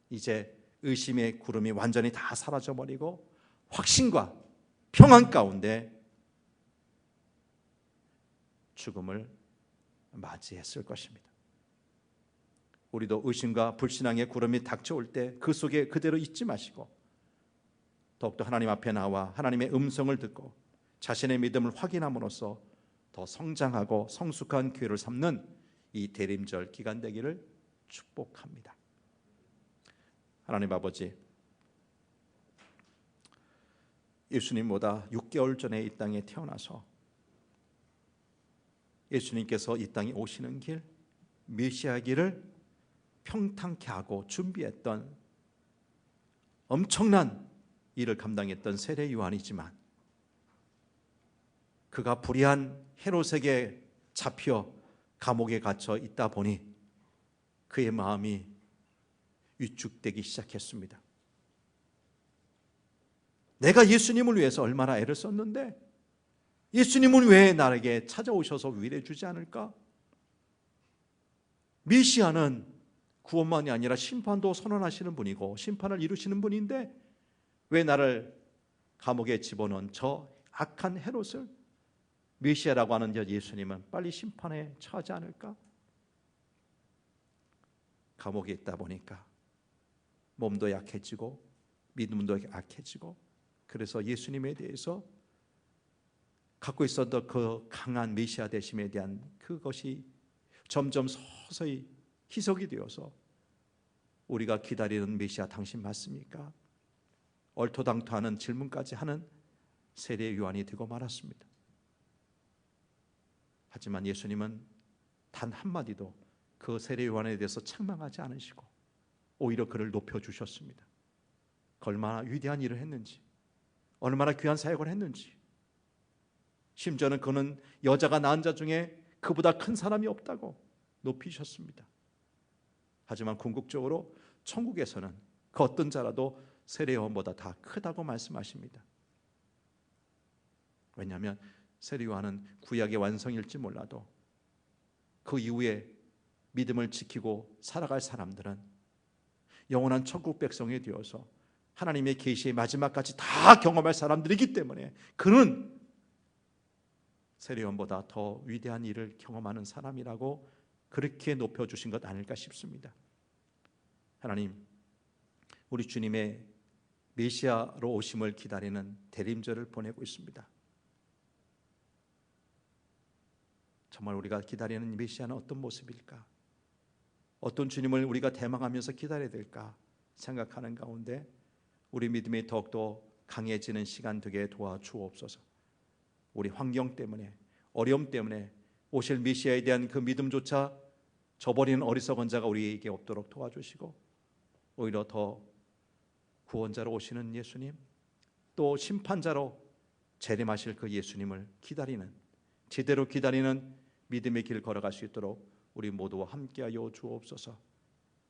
이제 의심의 구름이 완전히 다 사라져버리고 확신과 평안 가운데 죽음을 맞이했을 것입니다. 우리도 의심과 불신앙의 구름이 닥쳐올 때 그 속에 그대로 있지 마시고 더욱더 하나님 앞에 나와 하나님의 음성을 듣고 자신의 믿음을 확인함으로써 더 성장하고 성숙한 기회를 삼는 이 대림절 기간 되기를 축복합니다. 하나님 아버지, 예수님보다 6개월 전에 이 땅에 태어나서 예수님께서 이 땅에 오시는 길, 메시아기를 평탄케 하고 준비했던 엄청난 일을 감당했던 세례 요한이지만 그가 불의한 헤롯에게 잡혀 감옥에 갇혀 있다 보니 그의 마음이 위축되기 시작했습니다. 내가 예수님을 위해서 얼마나 애를 썼는데 예수님은 왜 나에게 찾아오셔서 위로해 주지 않을까? 메시아는 구원만이 아니라 심판도 선언하시는 분이고 심판을 이루시는 분인데 왜 나를 감옥에 집어넣은 저 악한 헤롯을 메시아라고 하는 저 예수님은 빨리 심판에 처하지 않을까? 감옥에 있다 보니까 몸도 약해지고 믿음도 약해지고 그래서 예수님에 대해서 갖고 있었던 그 강한 메시아 되심에 대한 그것이 점점 서서히 희석이 되어서 우리가 기다리는 메시아 당신 맞습니까? 얼토당토하는 질문까지 하는 세례 요한이 되고 말았습니다. 하지만 예수님은 단 한마디도 그 세례 요한에 대해서 책망하지 않으시고 오히려 그를 높여주셨습니다. 얼마나 위대한 일을 했는지, 얼마나 귀한 사역을 했는지, 심지어는 그는 여자가 낳은 자 중에 그보다 큰 사람이 없다고 높이셨습니다. 하지만 궁극적으로 천국에서는 그 어떤 자라도 세례 요한보다 다 크다고 말씀하십니다. 왜냐하면 세례 요한은 구약의 완성일지 몰라도 그 이후에 믿음을 지키고 살아갈 사람들은 영원한 천국 백성이 되어서 하나님의 계시의 마지막까지 다 경험할 사람들이기 때문에 그는 세례 요한보다 더 위대한 일을 경험하는 사람이라고 그렇게 높여주신 것 아닐까 싶습니다. 하나님, 우리 주님의 메시아로 오심을 기다리는 대림절을 보내고 있습니다. 정말 우리가 기다리는 메시아는 어떤 모습일까? 어떤 주님을 우리가 대망하면서 기다려야 될까 생각하는 가운데 우리 믿음이 더욱더 강해지는 시간 되게 도와주옵소서. 우리 환경 때문에, 어려움 때문에 오실 메시아에 대한 그 믿음조차 저버리는 어리석은 자가 우리에게 없도록 도와주시고 오히려 더 구원자로 오시는 예수님, 또 심판자로 재림하실 그 예수님을 기다리는, 제대로 기다리는 믿음의 길 걸어갈 수 있도록 우리 모두와 함께하여 주옵소서.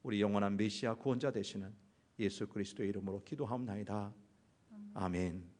우리 영원한 메시아 구원자 되시는 예수 그리스도의 이름으로 기도하옵나이다. 아멘.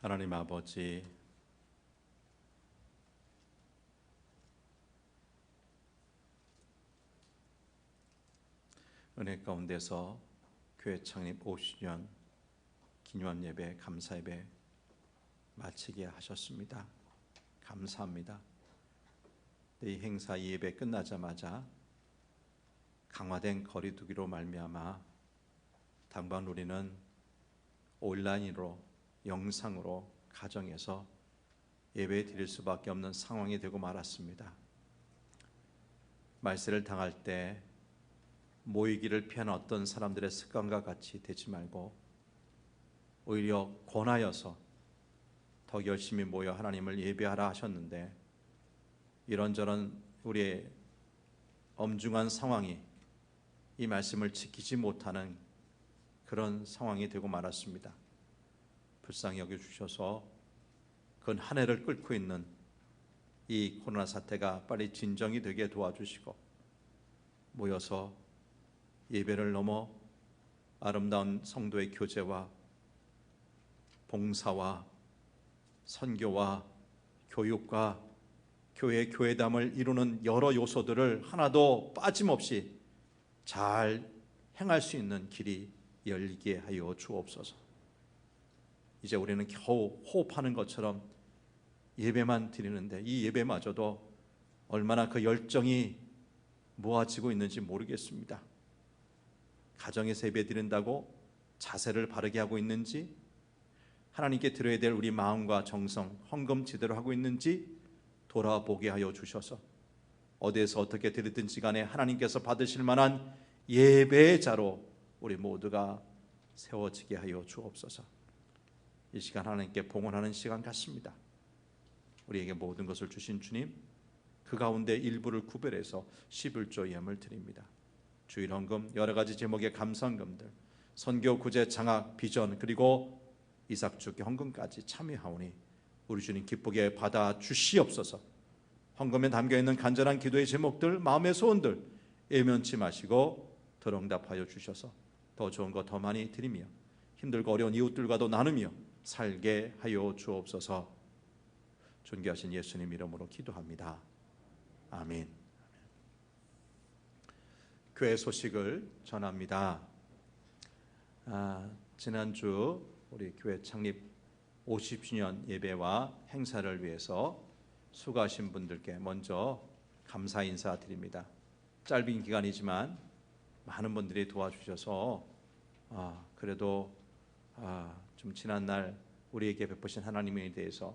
하나님 아버지, 은혜 가운데서 교회 창립 50주년 기념 예배, 감사 예배 마치게 하셨습니다. 감사합니다. 이 행사 이 예배 끝나자마자 강화된 거리두기로 말미암아 당분 우리는 온라인으로 영상으로 가정에서 예배 드릴 수밖에 없는 상황이 되고 말았습니다. 말세를 당할 때 모이기를 피하는 어떤 사람들의 습관과 같이 되지 말고 오히려 권하여서 더 열심히 모여 하나님을 예배하라 하셨는데, 이런저런 우리의 엄중한 상황이 이 말씀을 지키지 못하는 그런 상황이 되고 말았습니다. 불쌍히 여겨주셔서 근 한 해를 끓고 있는 이 코로나 사태가 빨리 진정이 되게 도와주시고, 모여서 예배를 넘어 아름다운 성도의 교제와 봉사와 선교와 교육과 교회의 교회담을 이루는 여러 요소들을 하나도 빠짐없이 잘 행할 수 있는 길이 열리게 하여 주옵소서. 이제 우리는 겨우 호흡하는 것처럼 예배만 드리는데 이 예배마저도 얼마나 그 열정이 모아지고 있는지 모르겠습니다. 가정에서 예배 드린다고 자세를 바르게 하고 있는지, 하나님께 드려야 될 우리 마음과 정성, 헌금 제대로 하고 있는지 돌아보게 하여 주셔서 어디에서 어떻게 드리든지 간에 하나님께서 받으실 만한 예배의 자로 우리 모두가 세워지게 하여 주옵소서. 이 시간 하나님께 봉헌하는 시간 같습니다. 우리에게 모든 것을 주신 주님, 그 가운데 일부를 구별해서 11조 예물을 드립니다. 주일 헌금, 여러 가지 제목의 감사헌금들, 선교, 구제, 장학, 비전, 그리고 이삭주기 헌금까지 참여하오니 우리 주님 기쁘게 받아 주시옵소서. 헌금에 담겨있는 간절한 기도의 제목들, 마음의 소원들 예면치 마시고 들응답하여 주셔서 더 좋은 것 더 많이 드리며 힘들고 어려운 이웃들과도 나누며 살게 하여 주옵소서. 존귀하신 예수님 이름으로 기도합니다. 아멘. 교회 소식을 전합니다. 지난주 우리 교회 창립 50주년 예배와 행사를 위해서 수고하신 분들께 먼저 감사 인사드립니다. 짧은 기간이지만 많은 분들이 도와주셔서 그래도 좀 지난날 우리에게 베푸신 하나님에 대해서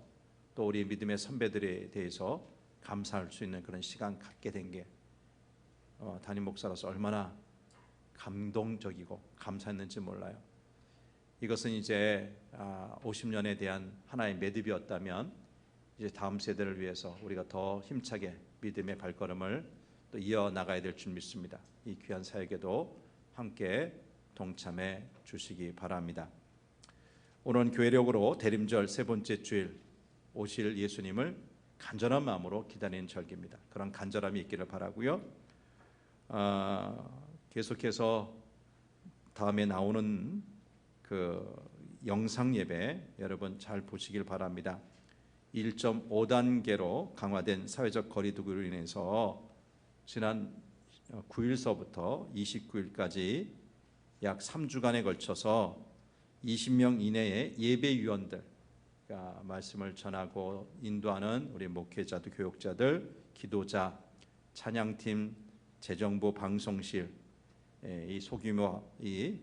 또 우리 믿음의 선배들에 대해서 감사할 수 있는 그런 시간 갖게 된 게 담임 목사로서 얼마나 감동적이고 감사했는지 몰라요. 이것은 이제 50년에 대한 하나의 매듭이었다면 이제 다음 세대를 위해서 우리가 더 힘차게 믿음의 발걸음을 또 이어나가야 될 줄 믿습니다. 이 귀한 사역에도 함께 동참해 주시기 바랍니다. 오늘은 교회력으로 대림절 세 번째 주일 오실 예수님을 간절한 마음으로 기다리는 절기입니다. 그런 간절함이 있기를 바라고요. 계속해서 다음에 나오는 그 영상 예배 여러분 잘 보시길 바랍니다. 1.5단계로 강화된 사회적 거리두기로 인해서 지난 9일서부터 29일까지 약 3주간에 걸쳐서 20명 이내의 예배위원들 말씀을 전하고 인도하는 우리 목회자들, 교육자들, 기도자, 찬양팀, 재정부 방송실 이 소규모 이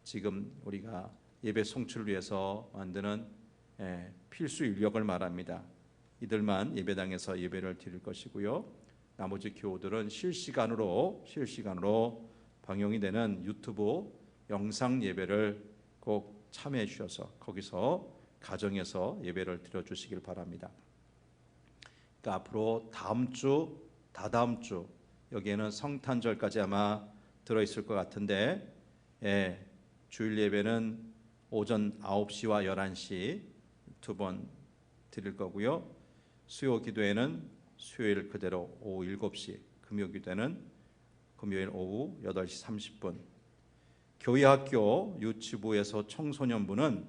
지금 우리가 예배 송출을 위해서 만드는 필수 인력을 말합니다. 이들만 예배당에서 예배를 드릴 것이고요. 나머지 교우들은 실시간으로 방영이 되는 유튜브 영상 예배를 꼭 참여해 주셔서 거기서 가정에서 예배를 드려 주시길 바랍니다. 그러니까 앞으로 다음 주, 다다음 주 여기에는 성탄절까지 아마 들어 있을 것 같은데 주일 예배는 오전 9시와 11시 두 번 드릴 거고요. 수요 기도회는 수요일 그대로 오후 7시, 금요 기도회는 금요일 오후 8시 30분. 교회 학교 유치부에서 청소년부는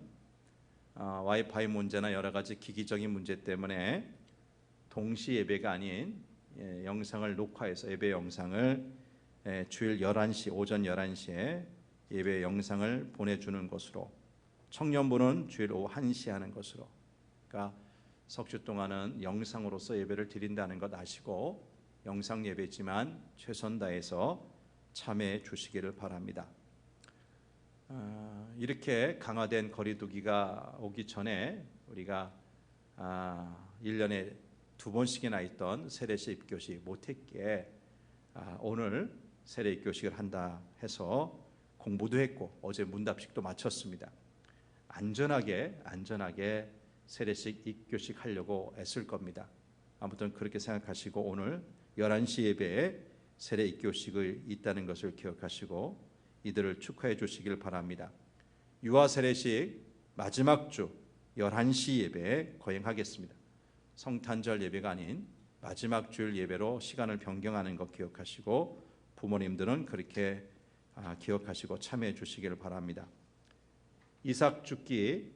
와이파이 문제나 여러 가지 기기적인 문제 때문에 동시 예배가 아닌 영상을 녹화해서 예배 영상을 주일 11시 오전 11시에 예배 영상을 보내주는 것으로 청년부는 주일 오후 1시 하는 것으로 그러니까 석주 동안은 영상으로서 예배를 드린다는 것 아시고 영상 예배지만 최선 다해서 참여해 주시기를 바랍니다. 이렇게 강화된 거리두기가 오기 전에 우리가 1년에 2번씩이나 있던 세례식 입교식 못했기에 오늘 세례 입교식을 한다 해서 공부도 했고 어제 문답식도 마쳤습니다. 안전하게 세례식 입교식 하려고 애쓸 겁니다. 아무튼 그렇게 생각하시고 오늘 11시 예배에 세례 입교식이 있다는 것을 기억하시고 이들을 축하해 주시길 바랍니다. 유아 세례식 마지막 주 11시 예배에 거행하겠습니다. 성탄절 예배가 아닌 마지막 주일 예배로 시간을 변경하는 것 기억하시고 부모님들은 그렇게 기억하시고 참여해 주시기를 바랍니다. 이삭 죽기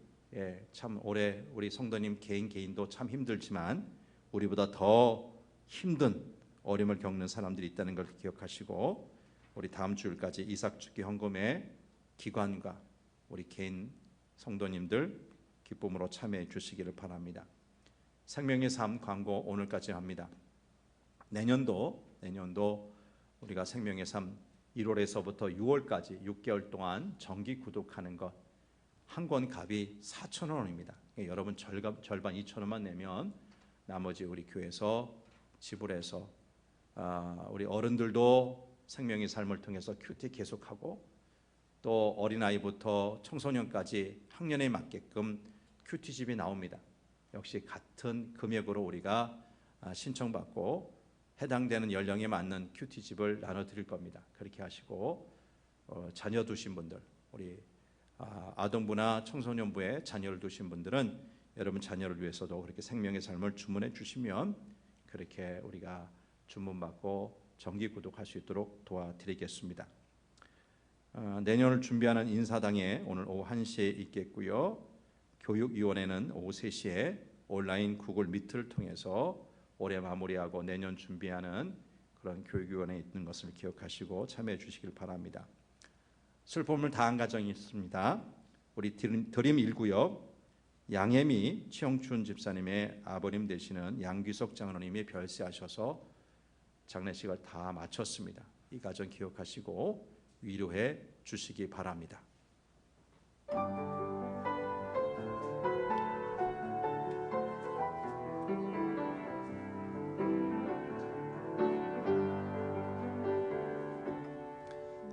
참 올해 우리 성도님 개인도 참 힘들지만 우리보다 더 힘든 어려움을 겪는 사람들이 있다는 걸 기억하시고 우리 다음 주일까지 이삭 죽기 헌금에 기관과 우리 개인 성도님들 기쁨으로 참여해 주시기를 바랍니다. 생명의 삶 광고 오늘까지 합니다. 내년도 우리가 생명의 삶 1월에서부터 6월까지 6개월 동안 정기 구독하는 것 한 권 값이 4,000원입니다. 여러분 절반 2,000원만 내면 나머지 우리 교회에서 지불해서 우리 어른들도 생명의 삶을 통해서 큐티 계속하고 또 어린아이부터 청소년까지 학년에 맞게끔 큐티집이 나옵니다. 역시 같은 금액으로 우리가 신청받고 해당되는 연령에 맞는 큐티집을 나눠드릴 겁니다. 그렇게 하시고 자녀 두신 분들 우리 아동부나 청소년부에 자녀를 두신 분들은 여러분 자녀를 위해서도 그렇게 생명의 삶을 주문해 주시면 그렇게 우리가 주문받고 정기 구독할 수 있도록 도와드리겠습니다. 내년을 준비하는 인사당에 오늘 오후 1시에 있겠고요. 교육위원회는 오후 3시에 온라인 구글 미트를 통해서 올해 마무리하고 내년 준비하는 그런 교육위원회에 있는 것을 기억하시고 참여해 주시길 바랍니다. 슬픔을 다한 가정이 있습니다. 우리 드림 1구역 양혜미 최영춘 집사님의 아버님 되시는 양귀석 장로님이 별세하셔서 장례식을 다 마쳤습니다. 이 가정 기억하시고 위로해 주시기 바랍니다.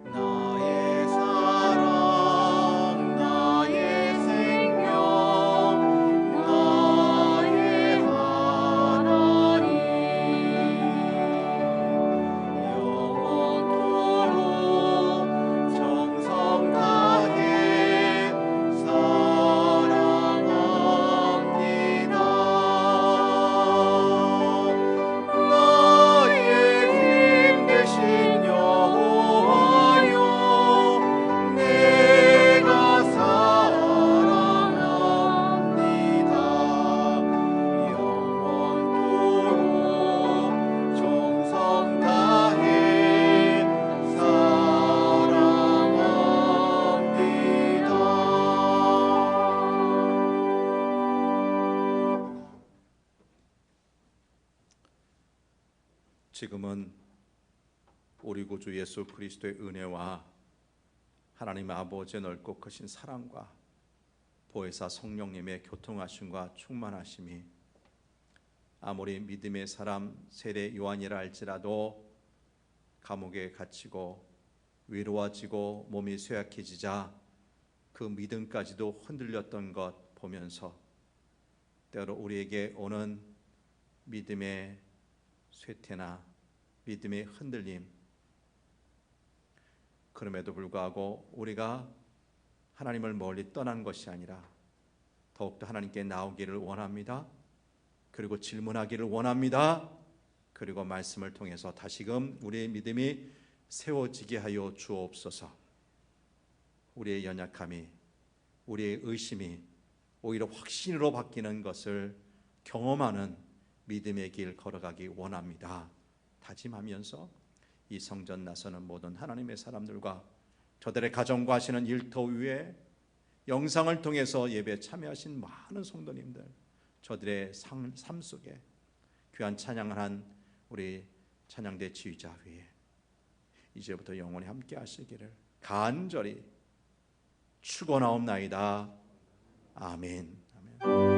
나의 사랑 나의 생명 나의 하나님 영원토록 정성 다해 사랑합니다. 나의 힘 되신 여호와여 내가 사랑합니다. 영원토록 정성 다해 사랑합니다. 지금은 우리 구주 예수 그리스도의 은혜와 하나님 아버지의 넓고 크신 사랑과 보혜사 성령님의 교통하심과 충만하심이 아무리 믿음의 사람 세례 요한이라 할지라도 감옥에 갇히고 외로워지고 몸이 쇠약해지자 그 믿음까지도 흔들렸던 것 보면서 때로 우리에게 오는 믿음의 쇠퇴나 믿음의 흔들림, 그럼에도 불구하고 우리가 하나님을 멀리 떠난 것이 아니라 더욱더 하나님께 나오기를 원합니다. 그리고 질문하기를 원합니다. 그리고 말씀을 통해서 다시금 우리의 믿음이 세워지게 하여 주옵소서. 우리의 연약함이, 우리의 의심이 오히려 확신으로 바뀌는 것을 경험하는 믿음의 길 걸어가기 원합니다. 다짐하면서 이 성전 나서는 모든 하나님의 사람들과 저들의 가정과 하시는 일터 위에 영상을 통해서 예배에 참여하신 많은 성도님들, 저들의 삶 속에 귀한 찬양을 한 우리 찬양대 지휘자 위에 이제부터 영원히 함께 하시기를 간절히 축원하옵나이다. 아멘. 아멘.